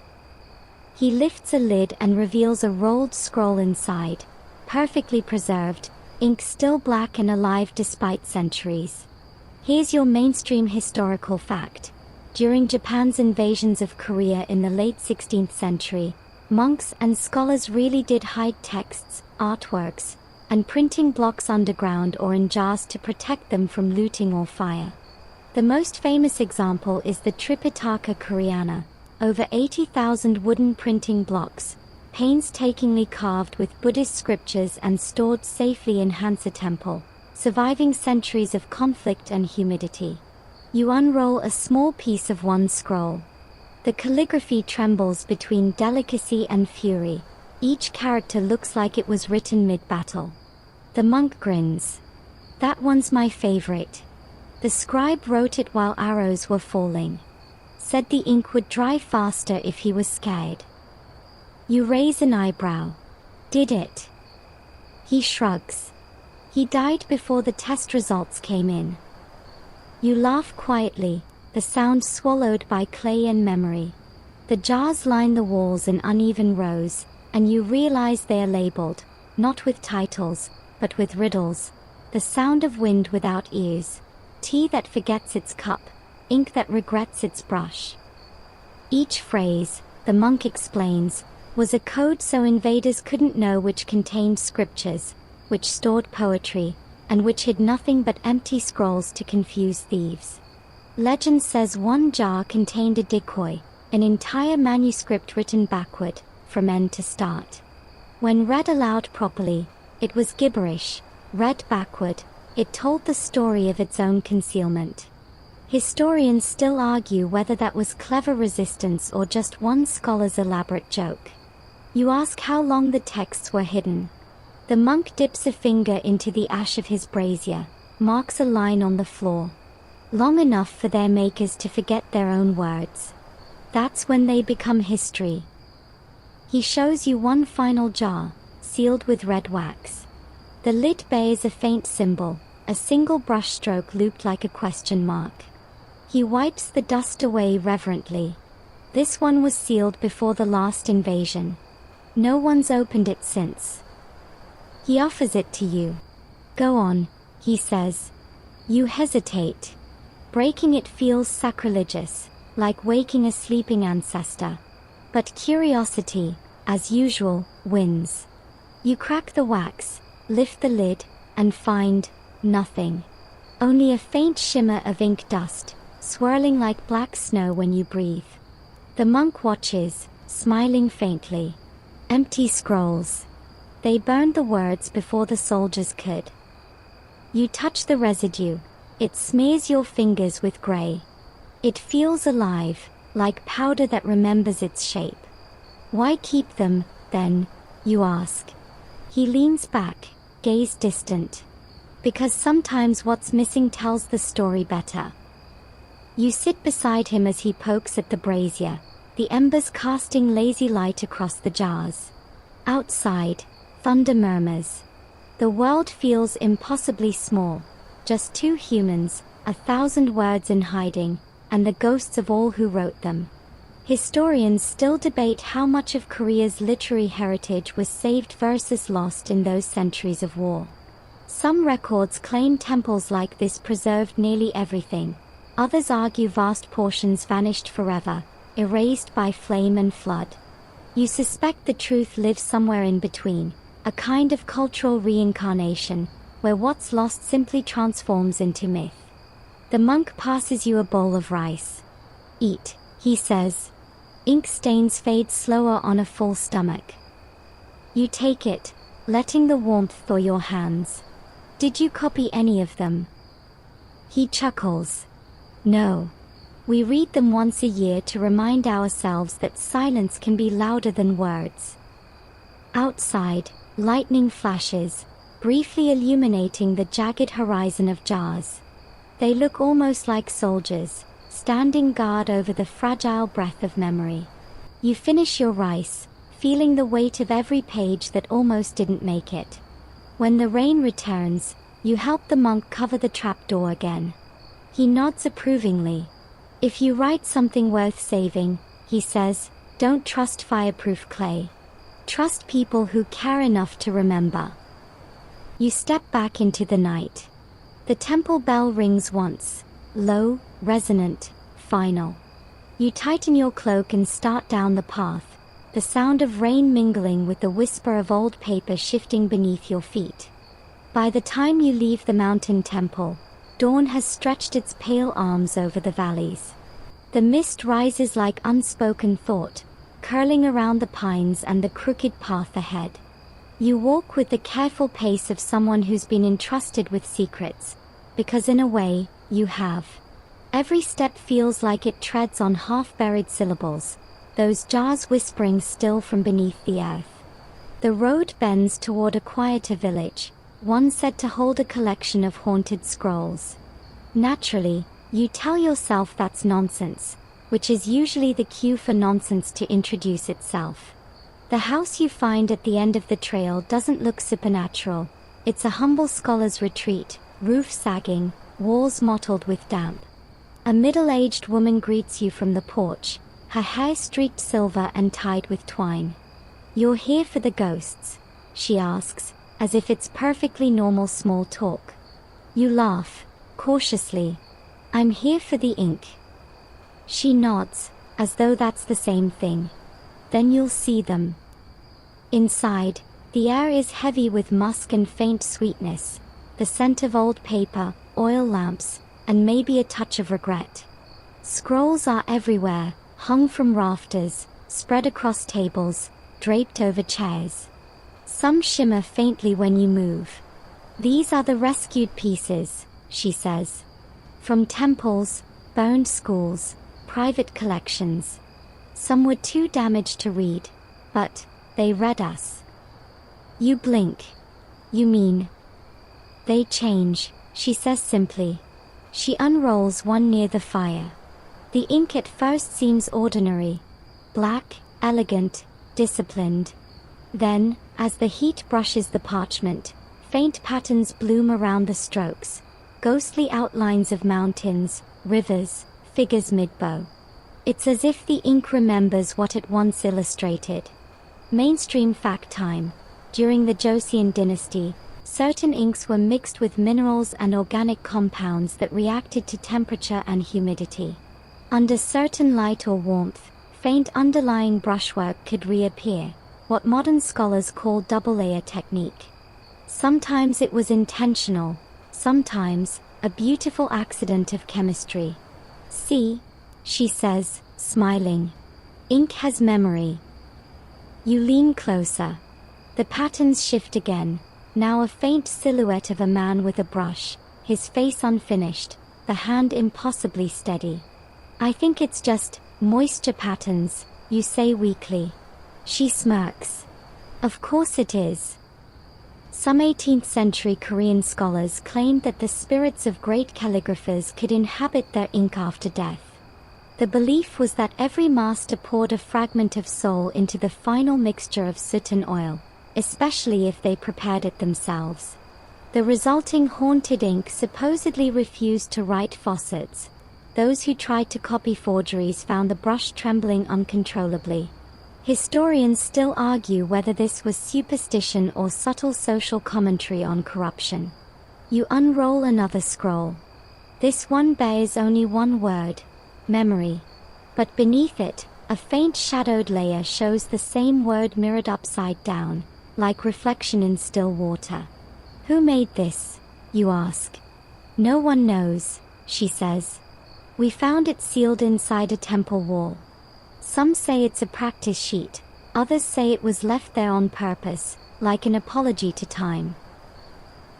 He lifts a lid and reveals a rolled scroll inside, perfectly preserved, ink still black and alive despite centuries. Here's your mainstream historical fact. During Japan's invasions of Korea in the late 16th century, monks and scholars really did hide texts, artworks, and printing blocks underground or in jars to protect them from looting or fire. The most famous example is the Tripitaka Koreana, over 80,000 wooden printing blocks, painstakingly carved with Buddhist scriptures and stored safely in Hansa Temple, surviving centuries of conflict and humidity. You unroll a small piece of one scroll. The calligraphy trembles between delicacy and fury. Each character looks like it was written mid-battle. The monk grins. "That one's my favorite. The scribe wrote it while arrows were falling. Said the ink would dry faster if he was scared." You raise an eyebrow. "Did it?" He shrugs. "He died before the test results came in." You laugh quietly, the sound swallowed by clay and memory. The jars line the walls in uneven rows, and you realize they are labeled, not with titles, but with riddles. The sound of wind without ears. Tea that forgets its cup. Ink that regrets its brush. Each phrase, the monk explains, was a code so invaders couldn't know which contained scriptures, which stored poetry, and which hid nothing but empty scrolls to confuse thieves. Legend says one jar contained a decoy, an entire manuscript written backward, from end to start. When read aloud properly, it was gibberish. Read backward, it told the story of its own concealment. Historians still argue whether that was clever resistance or just one scholar's elaborate joke. You ask how long the texts were hidden. The monk dips a finger into the ash of his brazier, marks a line on the floor. Long enough for their makers to forget their own words. That's when they become history. He shows you one final jar, sealed with red wax. The lid bears a faint symbol, a single brushstroke looped like a question mark. He wipes the dust away reverently. This one was sealed before the last invasion. No one's opened it since. He offers it to you. Go on, he says. You hesitate. Breaking it feels sacrilegious, like waking a sleeping ancestor. But curiosity, as usual, wins. You crack the wax, lift the lid, and find nothing. Only a faint shimmer of ink dust, swirling like black snow when you breathe. The monk watches, smiling faintly. Empty scrolls. They burned the words before the soldiers could. You touch the residue. It smears your fingers with gray. It feels alive, like powder that remembers its shape. Why keep them, then, you ask? He leans back, gaze distant. Because sometimes what's missing tells the story better. You sit beside him as he pokes at the brazier, the embers casting lazy light across the jars. Outside, thunder murmurs. The world feels impossibly small, just two humans, 1,000 words in hiding, and the ghosts of all who wrote them. Historians still debate how much of Korea's literary heritage was saved versus lost in those centuries of war. Some records claim temples like this preserved nearly everything. Others argue vast portions vanished forever, erased by flame and flood. You suspect the truth lives somewhere in between, a kind of cultural reincarnation, where what's lost simply transforms into myth. The monk passes you a bowl of rice. Eat, he says. Ink stains fade slower on a full stomach. You take it, letting the warmth thaw your hands. Did you copy any of them? He chuckles. No. We read them once a year to remind ourselves that silence can be louder than words. Outside, lightning flashes, briefly illuminating the jagged horizon of jars. They look almost like soldiers, standing guard over the fragile breath of memory. You finish your rice, feeling the weight of every page that almost didn't make it. When the rain returns, you help the monk cover the trapdoor again. He nods approvingly. If you write something worth saving, he says, don't trust fireproof clay. Trust people who care enough to remember. You step back into the night. The temple bell rings once, low, resonant, final. You tighten your cloak and start down the path, the sound of rain mingling with the whisper of old paper shifting beneath your feet. By the time you leave the mountain temple, dawn has stretched its pale arms over the valleys. The mist rises like unspoken thought, curling around the pines and the crooked path ahead. You walk with the careful pace of someone who's been entrusted with secrets, because in a way, you have. Every step feels like it treads on half-buried syllables, those jars whispering still from beneath the earth. The road bends toward a quieter village, one said to hold a collection of haunted scrolls. Naturally, you tell yourself that's nonsense, which is usually the cue for nonsense to introduce itself. The house you find at the end of the trail doesn't look supernatural. It's a humble scholar's retreat, roof sagging, walls mottled with damp. A middle-aged woman greets you from the porch, her hair streaked silver and tied with twine. You're here for the ghosts, she asks, as if it's perfectly normal small talk. You laugh, cautiously. I'm here for the ink. She nods, as though that's the same thing. Then you'll see them. Inside, the air is heavy with musk and faint sweetness, the scent of old paper, oil lamps, and maybe a touch of regret. Scrolls are everywhere, hung from rafters, spread across tables, draped over chairs. Some shimmer faintly when you move. These are the rescued pieces, she says. From temples, burned schools, private collections. Some were too damaged to read, but they read us. You blink. You mean? They change, she says simply. She unrolls one near the fire. The ink at first seems ordinary. Black, elegant, disciplined. Then, as the heat brushes the parchment, faint patterns bloom around the strokes. Ghostly outlines of mountains, rivers, figures mid-bow. It's as if the ink remembers what it once illustrated. Mainstream fact time. During the Joseon dynasty, certain inks were mixed with minerals and organic compounds that reacted to temperature and humidity. Under certain light or warmth, faint underlying brushwork could reappear, what modern scholars call double-layer technique. Sometimes it was intentional, sometimes a beautiful accident of chemistry. See, she says, smiling. Ink has memory. You lean closer. The patterns shift again, now a faint silhouette of a man with a brush, his face unfinished, the hand impossibly steady. I think it's just moisture patterns, you say weakly. She smirks. Of course it is. Some 18th century Korean scholars claimed that the spirits of great calligraphers could inhabit their ink after death. The belief was that every master poured a fragment of soul into the final mixture of soot and oil, especially if they prepared it themselves. The resulting haunted ink supposedly refused to write facets. Those who tried to copy forgeries found the brush trembling uncontrollably. Historians still argue whether this was superstition or subtle social commentary on corruption. You unroll another scroll. This one bears only one word: memory. But beneath it, a faint shadowed layer shows the same word mirrored upside down, like reflection in still water. Who made this, you ask? No one knows, she says. We found it sealed inside a temple wall. Some say it's a practice sheet, others say it was left there on purpose, like an apology to time.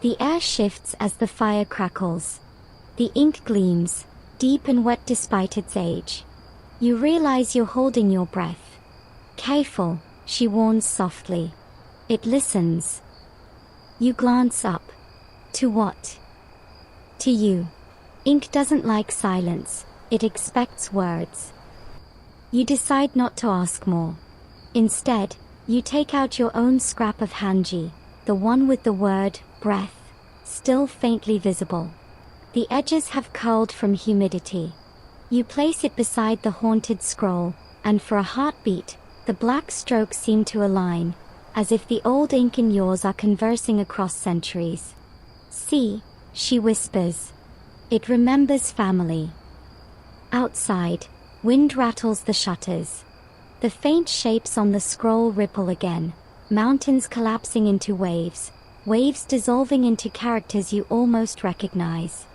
The air shifts as the fire crackles. The ink gleams, deep and wet despite its age. You realize you're holding your breath. Careful, she warns softly. It listens. You glance up. To what? To you. Ink doesn't like silence, it expects words. You decide not to ask more. Instead, you take out your own scrap of hanji, the one with the word, breath, still faintly visible. The edges have curled from humidity. You place it beside the haunted scroll, and for a heartbeat, the black strokes seem to align, as if the old ink and yours are conversing across centuries. See, she whispers. It remembers family. Outside, wind rattles the shutters. The faint shapes on the scroll ripple again, mountains collapsing into waves, waves dissolving into characters you almost recognize.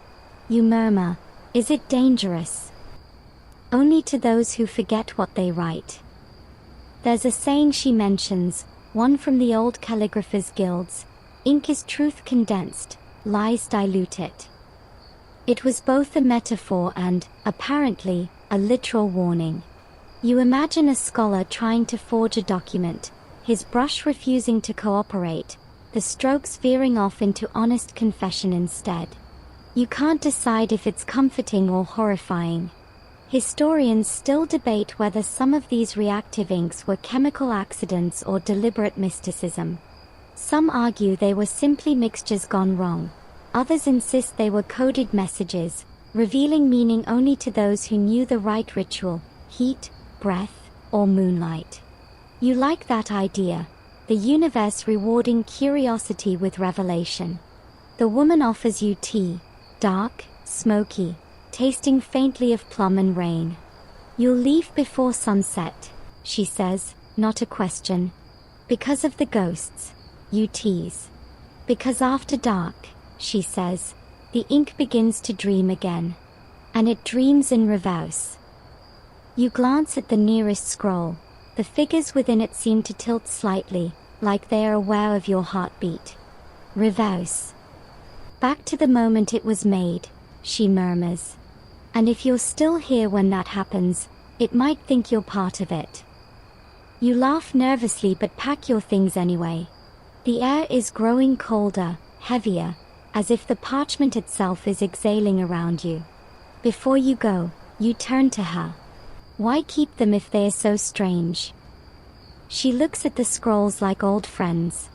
You murmur, is it dangerous? Only to those who forget what they write. There's a saying she mentions, one from the old calligraphers' guilds: ink is truth condensed, lies diluted. It was both a metaphor and, apparently, a literal warning. You imagine a scholar trying to forge a document, his brush refusing to cooperate, the strokes veering off into honest confession instead. You can't decide if it's comforting or horrifying. Historians still debate whether some of these reactive inks were chemical accidents or deliberate mysticism. Some argue they were simply mixtures gone wrong. Others insist they were coded messages, revealing meaning only to those who knew the right ritual: heat, breath, or moonlight. You like that idea, the universe rewarding curiosity with revelation. The woman offers you tea, dark, smoky, tasting faintly of plum and rain. You'll leave before sunset, she says, not a question. Because of the ghosts, you tease. Because after dark, she says, the ink begins to dream again. And it dreams in reverse. You glance at the nearest scroll. The figures within it seem to tilt slightly, like they are aware of your heartbeat. Reverse. Back to the moment it was made, she murmurs. And if you're still here when that happens, it might think you're part of it. You laugh nervously but pack your things anyway. The air is growing colder, heavier, as if the parchment itself is exhaling around you. Before you go, you turn to her. Why keep them if they're so strange? She looks at the scrolls like old friends.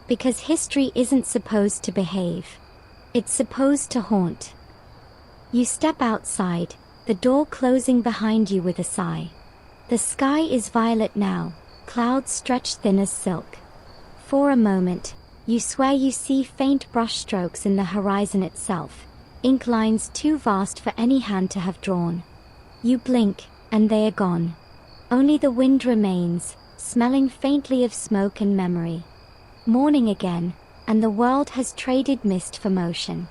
Because history isn't supposed to behave. It's supposed to haunt. You step outside, the door closing behind you with a sigh. The sky is violet now, clouds stretch thin as silk. For a moment, you swear you see faint brushstrokes in the horizon itself, ink lines too vast for any hand to have drawn. You blink, and they are gone. Only the wind remains, smelling faintly of smoke and memory. Morning again, and the world has traded mist for motion.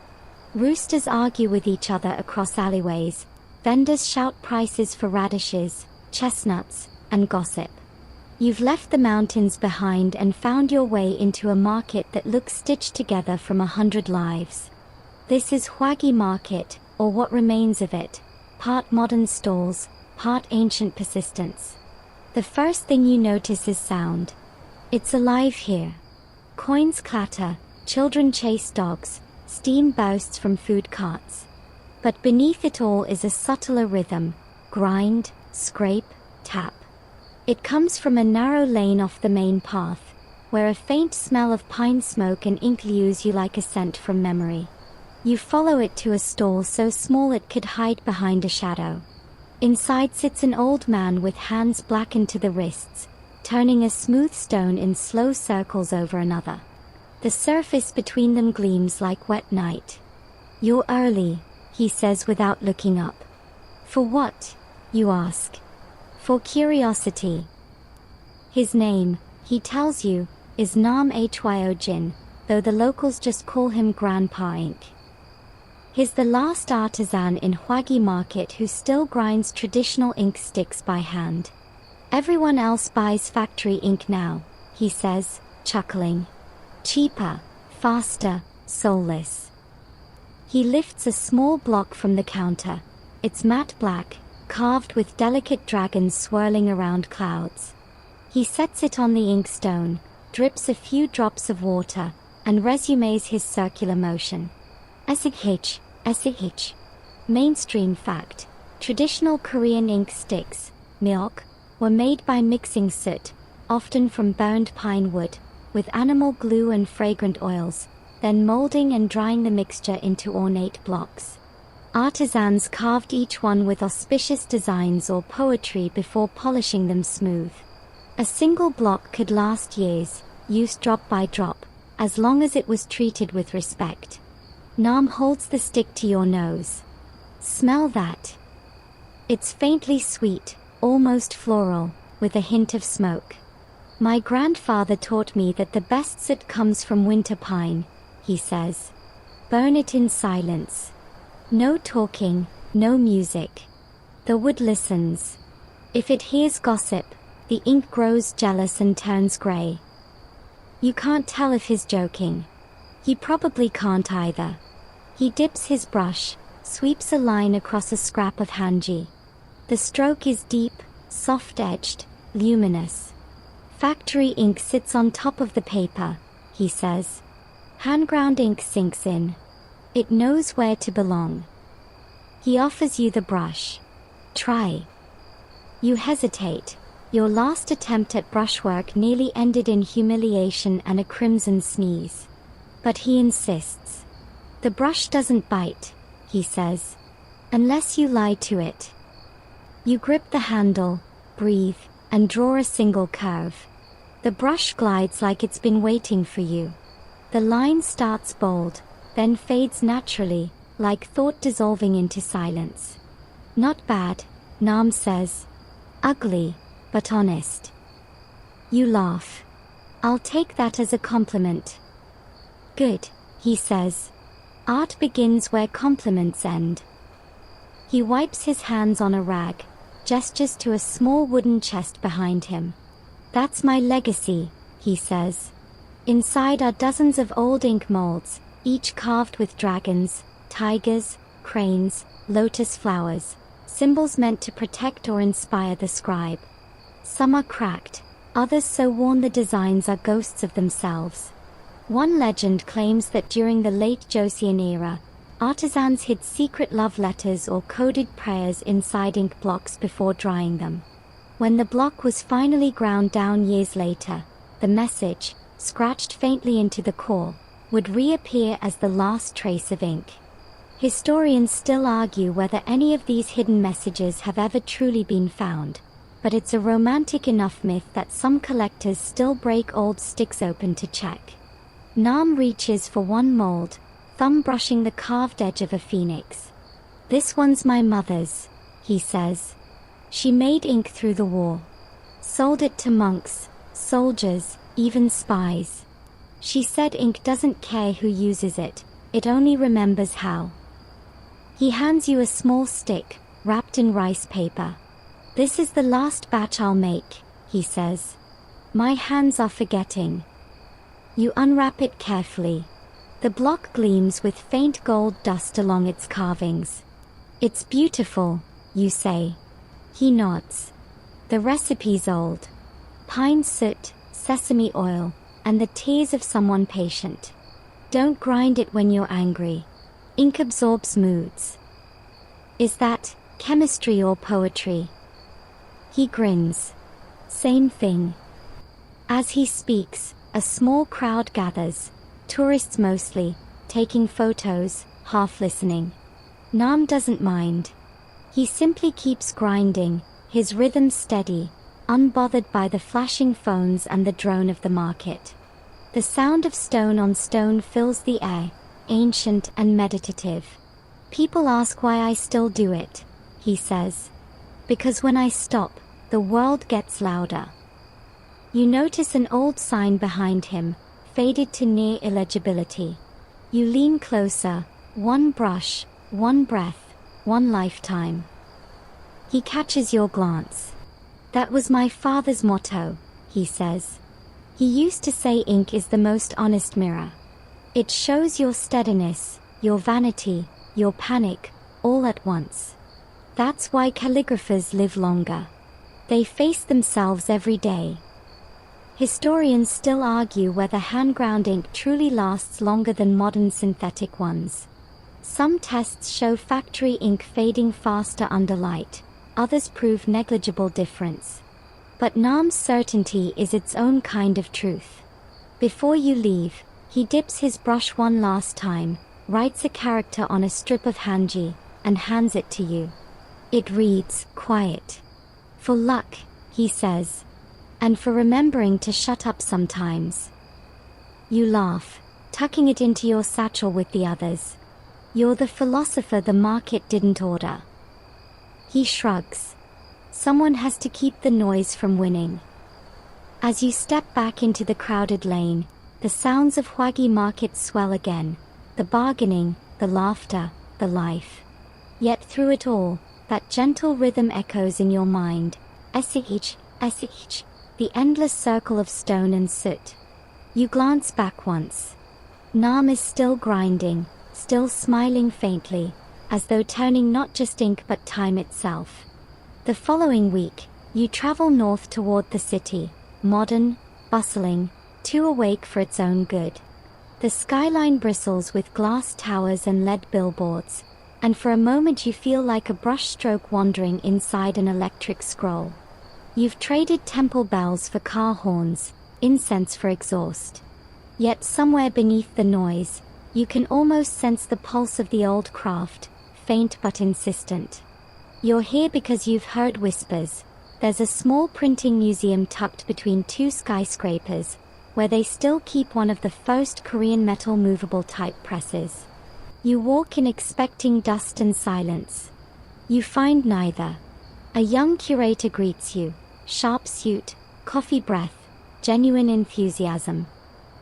Roosters argue with each other across alleyways, vendors shout prices for radishes, chestnuts, and gossip. You've left the mountains behind and found your way into a market that looks stitched together from 100 lives. This is Hwagi Market, or what remains of it, part modern stalls, part ancient persistence. The first thing you notice is sound. It's alive here. Coins clatter, children chase dogs, steam bursts from food carts. But beneath it all is a subtler rhythm, grind, scrape, tap. It comes from a narrow lane off the main path, where a faint smell of pine smoke and ink lures you like a scent from memory. You follow it to a stall so small it could hide behind a shadow. Inside sits an old man with hands blackened to the wrists, turning a smooth stone in slow circles over another. The surface between them gleams like wet night. You're early, he says without looking up. For what? You ask. For curiosity. His name, he tells you, is Nam Hyo Jin, though the locals just call him Grandpa Ink. He's the last artisan in Hwagi Market who still grinds traditional ink sticks by hand. Everyone else buys factory ink now, he says, chuckling. Cheaper, faster, soulless. He lifts a small block from the counter. It's matte black, carved with delicate dragons swirling around clouds. He sets it on the inkstone, drips a few drops of water, and resumes his circular motion. SH. Mainstream fact. Traditional Korean ink sticks, meok, were made by mixing soot, often from burned pine wood, with animal glue and fragrant oils, then molding and drying the mixture into ornate blocks. Artisans carved each one with auspicious designs or poetry before polishing them smooth. A single block could last years, used drop by drop, as long as it was treated with respect. Nam holds the stick to your nose. Smell that. It's faintly sweet, almost floral, with a hint of smoke. My grandfather taught me that the best soot comes from winter pine, he says. Burn it in silence. No talking, no music. The wood listens. If it hears gossip, the ink grows jealous and turns gray. You can't tell if he's joking. He probably can't either. He dips his brush, sweeps a line across a scrap of hanji. The stroke is deep, soft-edged, luminous. Factory ink sits on top of the paper, he says. Hand-ground ink sinks in. It knows where to belong. He offers you the brush. Try. You hesitate. Your last attempt at brushwork nearly ended in humiliation and a crimson sneeze. But he insists. The brush doesn't bite, he says. Unless you lie to it. You grip the handle, breathe, and draw a single curve. The brush glides like it's been waiting for you. The line starts bold, then fades naturally, like thought dissolving into silence. Not bad, Nam says. Ugly, but honest. You laugh. I'll take that as a compliment. Good, he says. Art begins where compliments end. He wipes his hands on a rag, gestures to a small wooden chest behind him. That's my legacy, he says. Inside are dozens of old ink molds, each carved with dragons, tigers, cranes, lotus flowers, symbols meant to protect or inspire the scribe. Some are cracked, others so worn the designs are ghosts of themselves. One legend claims that during the late Joseon era, artisans hid secret love letters or coded prayers inside ink blocks before drying them. When the block was finally ground down years later, the message, scratched faintly into the core, would reappear as the last trace of ink. Historians still argue whether any of these hidden messages have ever truly been found, but it's a romantic enough myth that some collectors still break old sticks open to check. Nam reaches for one mold, thumb brushing the carved edge of a phoenix. This one's my mother's, he says. She made ink through the war. Sold it to monks, soldiers, even spies. She said ink doesn't care who uses it, it only remembers how. He hands you a small stick, wrapped in rice paper. This is the last batch I'll make, he says. My hands are forgetting. You unwrap it carefully. The block gleams with faint gold dust along its carvings. It's beautiful, you say. He nods. The recipe's old. Pine soot, sesame oil, and the tears of someone patient. Don't grind it when you're angry. Ink absorbs moods. Is that chemistry or poetry? He grins. Same thing. As he speaks, a small crowd gathers. Tourists mostly, taking photos, half listening. Nam doesn't mind. He simply keeps grinding, his rhythm steady, unbothered by the flashing phones and the drone of the market. The sound of stone on stone fills the air, ancient and meditative. People ask why I still do it, he says. Because when I stop, the world gets louder. You notice an old sign behind him, faded to near illegibility. You lean closer, one brush, one breath, one lifetime. He catches your glance. That was my father's motto, he says. He used to say ink is the most honest mirror. It shows your steadiness, your vanity, your panic, all at once. That's why calligraphers live longer. They face themselves every day. Historians still argue whether hand-ground ink truly lasts longer than modern synthetic ones. Some tests show factory ink fading faster under light, others prove negligible difference. But Nam's certainty is its own kind of truth. Before you leave, he dips his brush one last time, writes a character on a strip of hanji, and hands it to you. It reads, "Quiet. For luck," he says. And for remembering to shut up sometimes. You laugh, tucking it into your satchel with the others. You're the philosopher the market didn't order. He shrugs. Someone has to keep the noise from winning. As you step back into the crowded lane, the sounds of Hwagi market swell again, the bargaining, the laughter, the life. Yet through it all, that gentle rhythm echoes in your mind, sh, sh. The endless circle of stone and soot. You glance back once. Nam is still grinding, still smiling faintly, as though turning not just ink but time itself. The following week, you travel north toward the city, modern, bustling, too awake for its own good. The skyline bristles with glass towers and lead billboards, and for a moment you feel like a brushstroke wandering inside an electric scroll. You've traded temple bells for car horns, incense for exhaust. Yet somewhere beneath the noise, you can almost sense the pulse of the old craft, faint but insistent. You're here because you've heard whispers. There's a small printing museum tucked between two skyscrapers, where they still keep one of the first Korean metal movable type presses. You walk in expecting dust and silence. You find neither. A young curator greets you, sharp suit, coffee breath, genuine enthusiasm.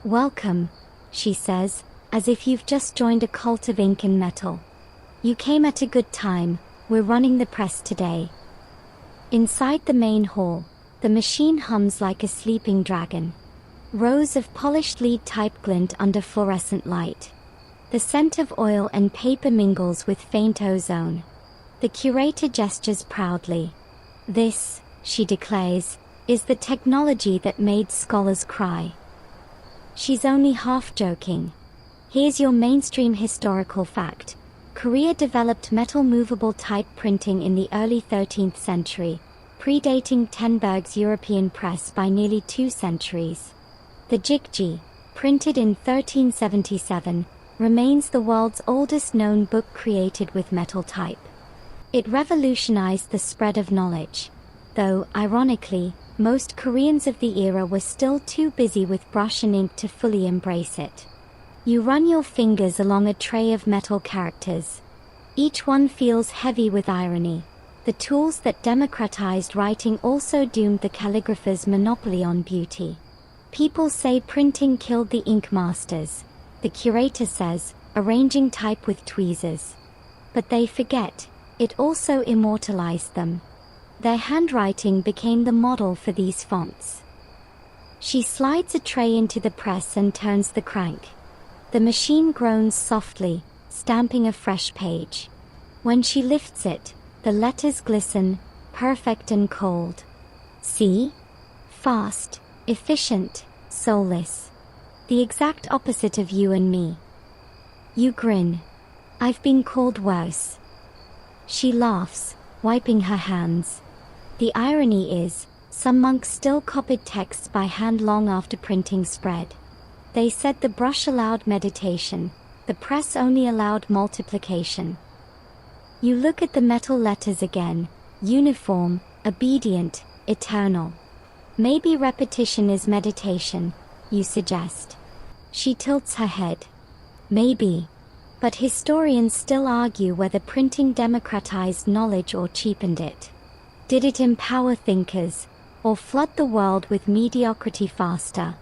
Welcome, she says, as if you've just joined a cult of ink and metal. You came at a good time, we're running the press today. Inside the main hall, the machine hums like a sleeping dragon. Rows of polished lead type glint under fluorescent light. The scent of oil and paper mingles with faint ozone. The curator gestures proudly. This, she declares, is the technology that made scholars cry. She's only half joking. Here's your mainstream historical fact. Korea developed metal movable type printing in the early 13th century, predating Tenberg's European press by nearly 2 centuries. The Jikji, printed in 1377, remains the world's oldest known book created with metal type. It revolutionized the spread of knowledge, though, ironically, most Koreans of the era were still too busy with brush and ink to fully embrace it. You run your fingers along a tray of metal characters. Each one feels heavy with irony. The tools that democratized writing also doomed the calligrapher's monopoly on beauty. People say printing killed the ink masters. The curator says, arranging type with tweezers. But they forget, it also immortalized them. Their handwriting became the model for these fonts. She slides a tray into the press and turns the crank. The machine groans softly, stamping a fresh page. When she lifts it, the letters glisten, perfect and cold. See? Fast, efficient, soulless. The exact opposite of you and me. You grin. I've been called worse. She laughs, wiping her hands. The irony is, some monks still copied texts by hand long after printing spread. They said the brush allowed meditation, the press only allowed multiplication. You look at the metal letters again, uniform, obedient, eternal. Maybe repetition is meditation, you suggest. She tilts her head. Maybe. But historians still argue whether printing democratized knowledge or cheapened it. Did it empower thinkers, or flood the world with mediocrity faster?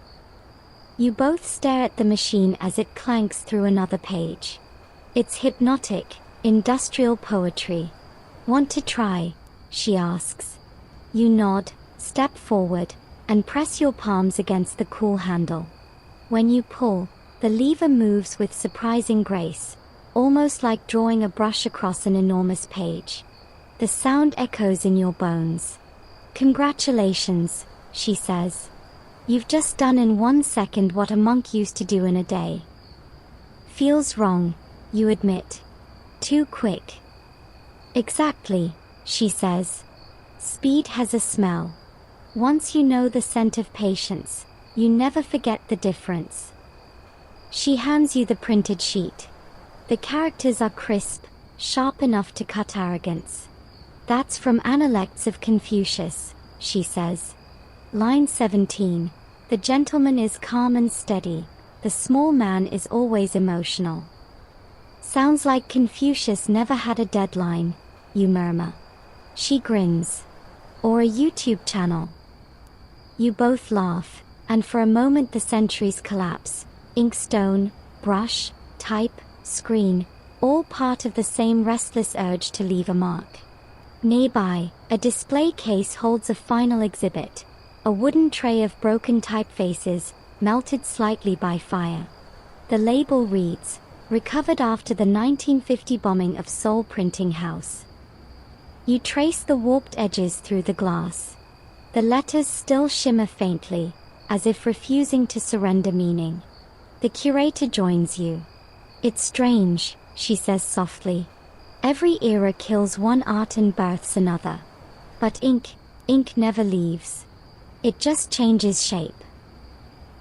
You both stare at the machine as it clanks through another page. It's hypnotic, industrial poetry. Want to try? She asks. You nod, step forward, and press your palms against the cool handle. When you pull, the lever moves with surprising grace, almost like drawing a brush across an enormous page. The sound echoes in your bones. Congratulations, she says. You've just done in 1 second what a monk used to do in a day. Feels wrong, you admit. Too quick. Exactly, she says. Speed has a smell. Once you know the scent of patience, you never forget the difference. She hands you the printed sheet. The characters are crisp, sharp enough to cut arrogance. That's from Analects of Confucius, she says. Line 17. The gentleman is calm and steady. The small man is always emotional. Sounds like Confucius never had a deadline, you murmur. She grins. Or a YouTube channel. You both laugh, and for a moment the centuries collapse. Inkstone, brush, type, screen, all part of the same restless urge to leave a mark. Nearby, a display case holds a final exhibit, a wooden tray of broken typefaces, melted slightly by fire. The label reads, recovered after the 1950 bombing of Seoul Printing House. You trace the warped edges through the glass. The letters still shimmer faintly, as if refusing to surrender meaning. The curator joins you. It's strange, she says softly. Every era kills one art and births another. But ink never leaves. It just changes shape.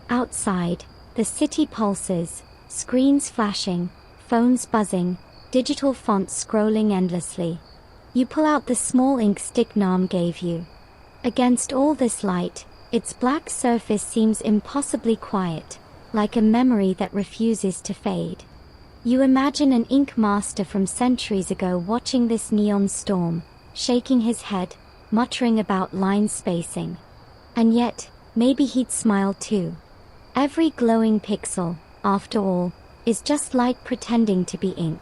Outside, the city pulses, screens flashing, phones buzzing, digital fonts scrolling endlessly. You pull out the small ink stick Nam gave you. Against all this light, its black surface seems impossibly quiet, like a memory that refuses to fade. You imagine an ink master from centuries ago watching this neon storm, shaking his head, muttering about line spacing. And yet, maybe he'd smile too. Every glowing pixel, after all, is just light pretending to be ink.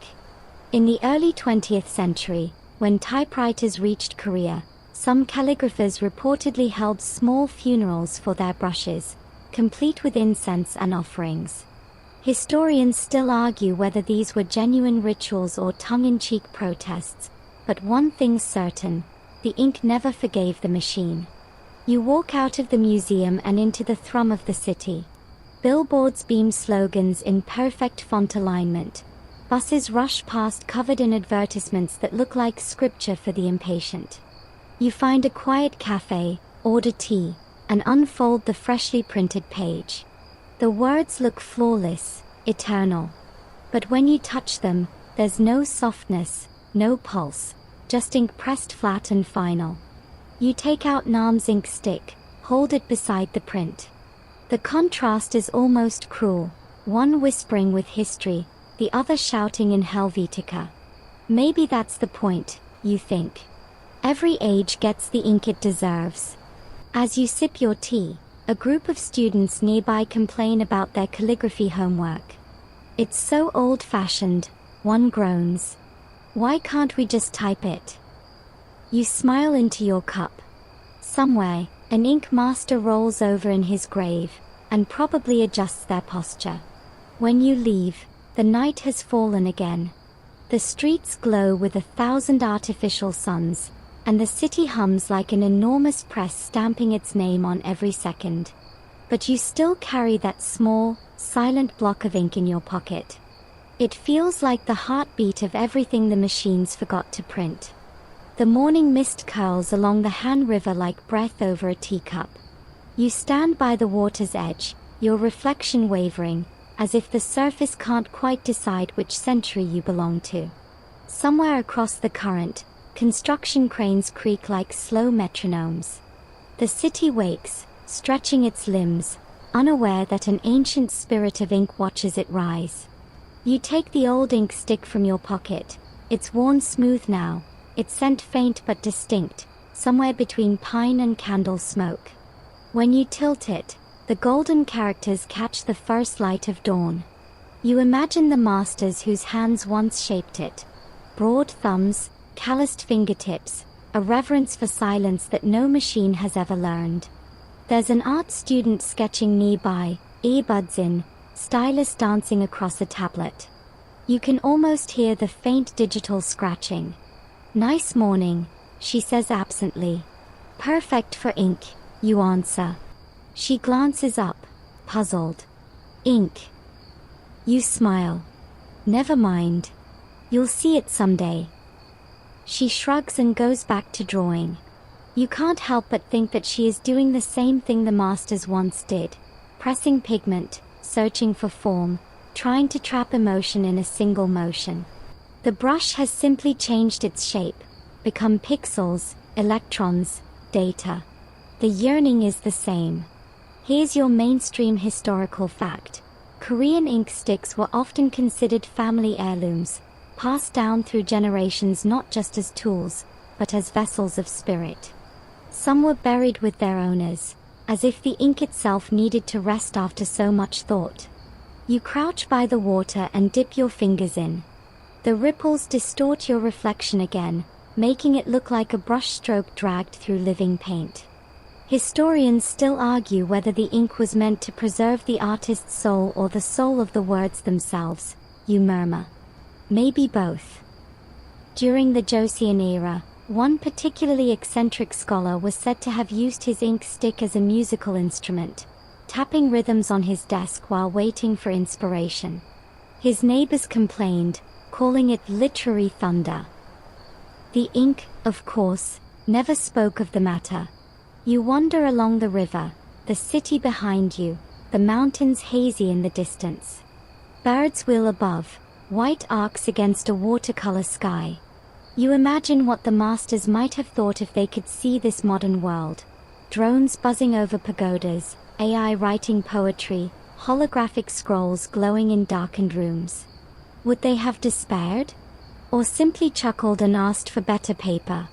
In the early 20th century, when typewriters reached Korea, some calligraphers reportedly held small funerals for their brushes, complete with incense and offerings. Historians still argue whether these were genuine rituals or tongue-in-cheek protests, but one thing's certain, the ink never forgave the machine. You walk out of the museum and into the thrum of the city. Billboards beam slogans in perfect font alignment. Buses rush past covered in advertisements that look like scripture for the impatient. You find a quiet cafe, order tea, and unfold the freshly printed page. The words look flawless, eternal. But when you touch them, there's no softness, no pulse, just ink pressed flat and final. You take out Nam's ink stick, hold it beside the print. The contrast is almost cruel, one whispering with history, the other shouting in Helvetica. Maybe that's the point, you think. Every age gets the ink it deserves. As you sip your tea, a group of students nearby complain about their calligraphy homework. It's so old-fashioned, one groans. Why can't we just type it? You smile into your cup. Somewhere, an ink master rolls over in his grave, and probably adjusts their posture. When you leave, the night has fallen again. The streets glow with 1,000 artificial suns, and the city hums like an enormous press stamping its name on every second. But you still carry that small, silent block of ink in your pocket. It feels like the heartbeat of everything the machines forgot to print. The morning mist curls along the Han River like breath over a teacup. You stand by the water's edge, your reflection wavering, as if the surface can't quite decide which century you belong to. Somewhere across the current, construction cranes creak like slow metronomes. The city wakes, stretching its limbs, unaware that an ancient spirit of ink watches it rise. You take the old ink stick from your pocket. It's worn smooth now, its scent faint but distinct, somewhere between pine and candle smoke. When you tilt it, the golden characters catch the first light of dawn. You imagine the masters whose hands once shaped it. Broad thumbs, calloused fingertips, a reverence for silence that no machine has ever learned. There's an art student sketching nearby, earbuds in, stylus dancing across a tablet. You can almost hear the faint digital scratching. "Nice morning," she says absently. "Perfect for ink," you answer. She glances up, puzzled. "Ink." You smile. "Never mind. You'll see it someday." She shrugs and goes back to drawing. You can't help but think that she is doing the same thing the masters once did, pressing pigment, searching for form, trying to trap emotion in a single motion. The brush has simply changed its shape, become pixels, electrons, data. The yearning is the same. Here's your mainstream historical fact. Korean ink sticks were often considered family heirlooms, passed down through generations not just as tools, but as vessels of spirit. Some were buried with their owners, as if the ink itself needed to rest after so much thought. You crouch by the water and dip your fingers in. The ripples distort your reflection again, making it look like a brushstroke dragged through living paint. Historians still argue whether the ink was meant to preserve the artist's soul or the soul of the words themselves, you murmur. Maybe both. During the Joseon era, one particularly eccentric scholar was said to have used his ink stick as a musical instrument, tapping rhythms on his desk while waiting for inspiration. His neighbors complained, calling it literary thunder. The ink, of course, never spoke of the matter. You wander along the river, the city behind you, the mountains hazy in the distance. Birds wheel above, white arcs against a watercolor sky. You imagine what the masters might have thought if they could see this modern world. Drones buzzing over pagodas, AI writing poetry, holographic scrolls glowing in darkened rooms. Would they have despaired? Or simply chuckled and asked for better paper?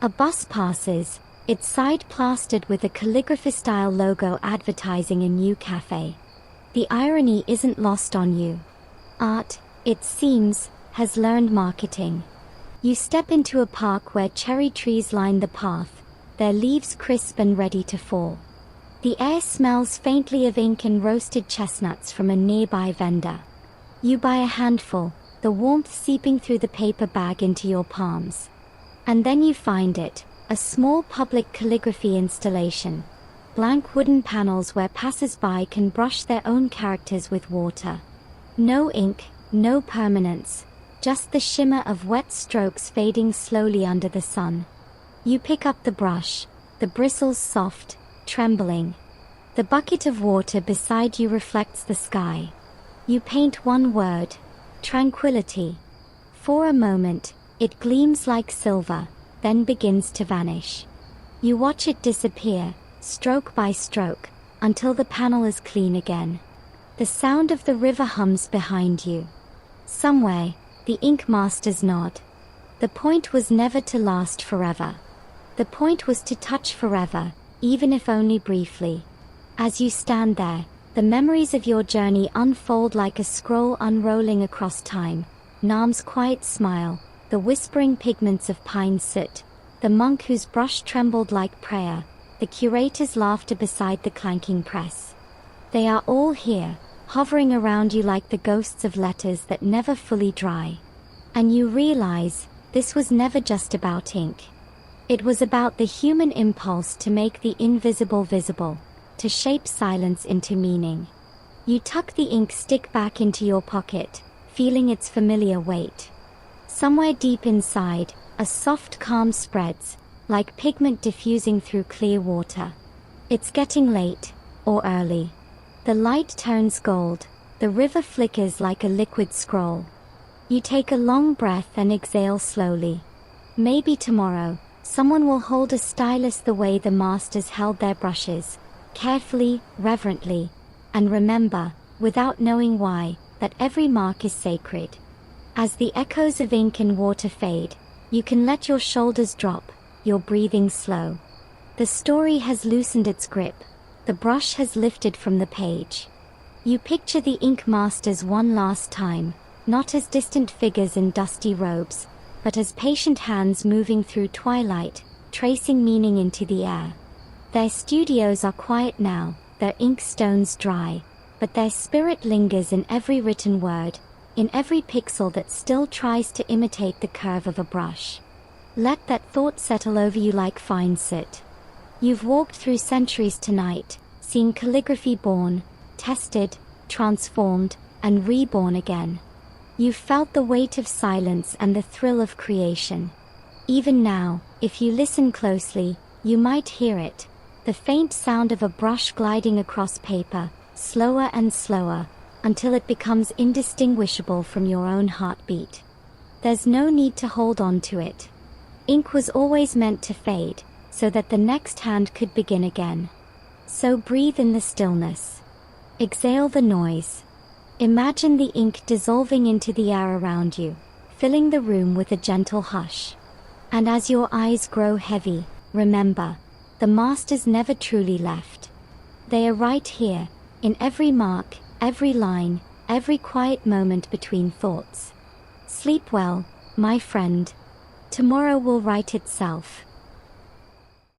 A bus passes, its side plastered with a calligraphy-style logo advertising a new cafe. The irony isn't lost on you. Art, it seems, has learned marketing. You step into a park where cherry trees line the path, their leaves crisp and ready to fall. The air smells faintly of ink and roasted chestnuts from a nearby vendor. You buy a handful, the warmth seeping through the paper bag into your palms. And then you find it, a small public calligraphy installation. Blank wooden panels where passers-by can brush their own characters with water. No ink, no permanence, just the shimmer of wet strokes fading slowly under the sun. You pick up the brush, the bristles soft, trembling. The bucket of water beside you reflects the sky. You paint one word, tranquility. For a moment, it gleams like silver, then begins to vanish. You watch it disappear, stroke by stroke, until the panel is clean again. The sound of the river hums behind you. Somewhere, the ink masters nod. The point was never to last forever. The point was to touch forever, even if only briefly. As you stand there, the memories of your journey unfold like a scroll unrolling across time. Nam's quiet smile, the whispering pigments of pine soot, the monk whose brush trembled like prayer, the curator's laughter beside the clanking press. They are all here, hovering around you like the ghosts of letters that never fully dry. And you realize, this was never just about ink. It was about the human impulse to make the invisible visible, to shape silence into meaning. You tuck the ink stick back into your pocket, feeling its familiar weight. Somewhere deep inside, a soft calm spreads, like pigment diffusing through clear water. It's getting late, or early. The light turns gold, the river flickers like a liquid scroll. You take a long breath and exhale slowly. Maybe tomorrow, someone will hold a stylus the way the masters held their brushes, carefully, reverently, and remember, without knowing why, that every mark is sacred. As the echoes of ink and water fade, you can let your shoulders drop, your breathing slow. The story has loosened its grip, the brush has lifted from the page. You picture the ink masters one last time, not as distant figures in dusty robes, but as patient hands moving through twilight, tracing meaning into the air. Their studios are quiet now, their ink stones dry, but their spirit lingers in every written word, in every pixel that still tries to imitate the curve of a brush. Let that thought settle over you like fine soot. You've walked through centuries tonight, seen calligraphy born, tested, transformed, and reborn again. You've felt the weight of silence and the thrill of creation. Even now, if you listen closely, you might hear it, the faint sound of a brush gliding across paper, slower and slower, until it becomes indistinguishable from your own heartbeat. There's no need to hold on to it. Ink was always meant to fade, so that the next hand could begin again. So breathe in the stillness. Exhale the noise. Imagine the ink dissolving into the air around you, filling the room with a gentle hush. And as your eyes grow heavy, remember, the masters never truly left. They are right here, in every mark, every line, every quiet moment between thoughts. Sleep well, my friend. Tomorrow will write itself.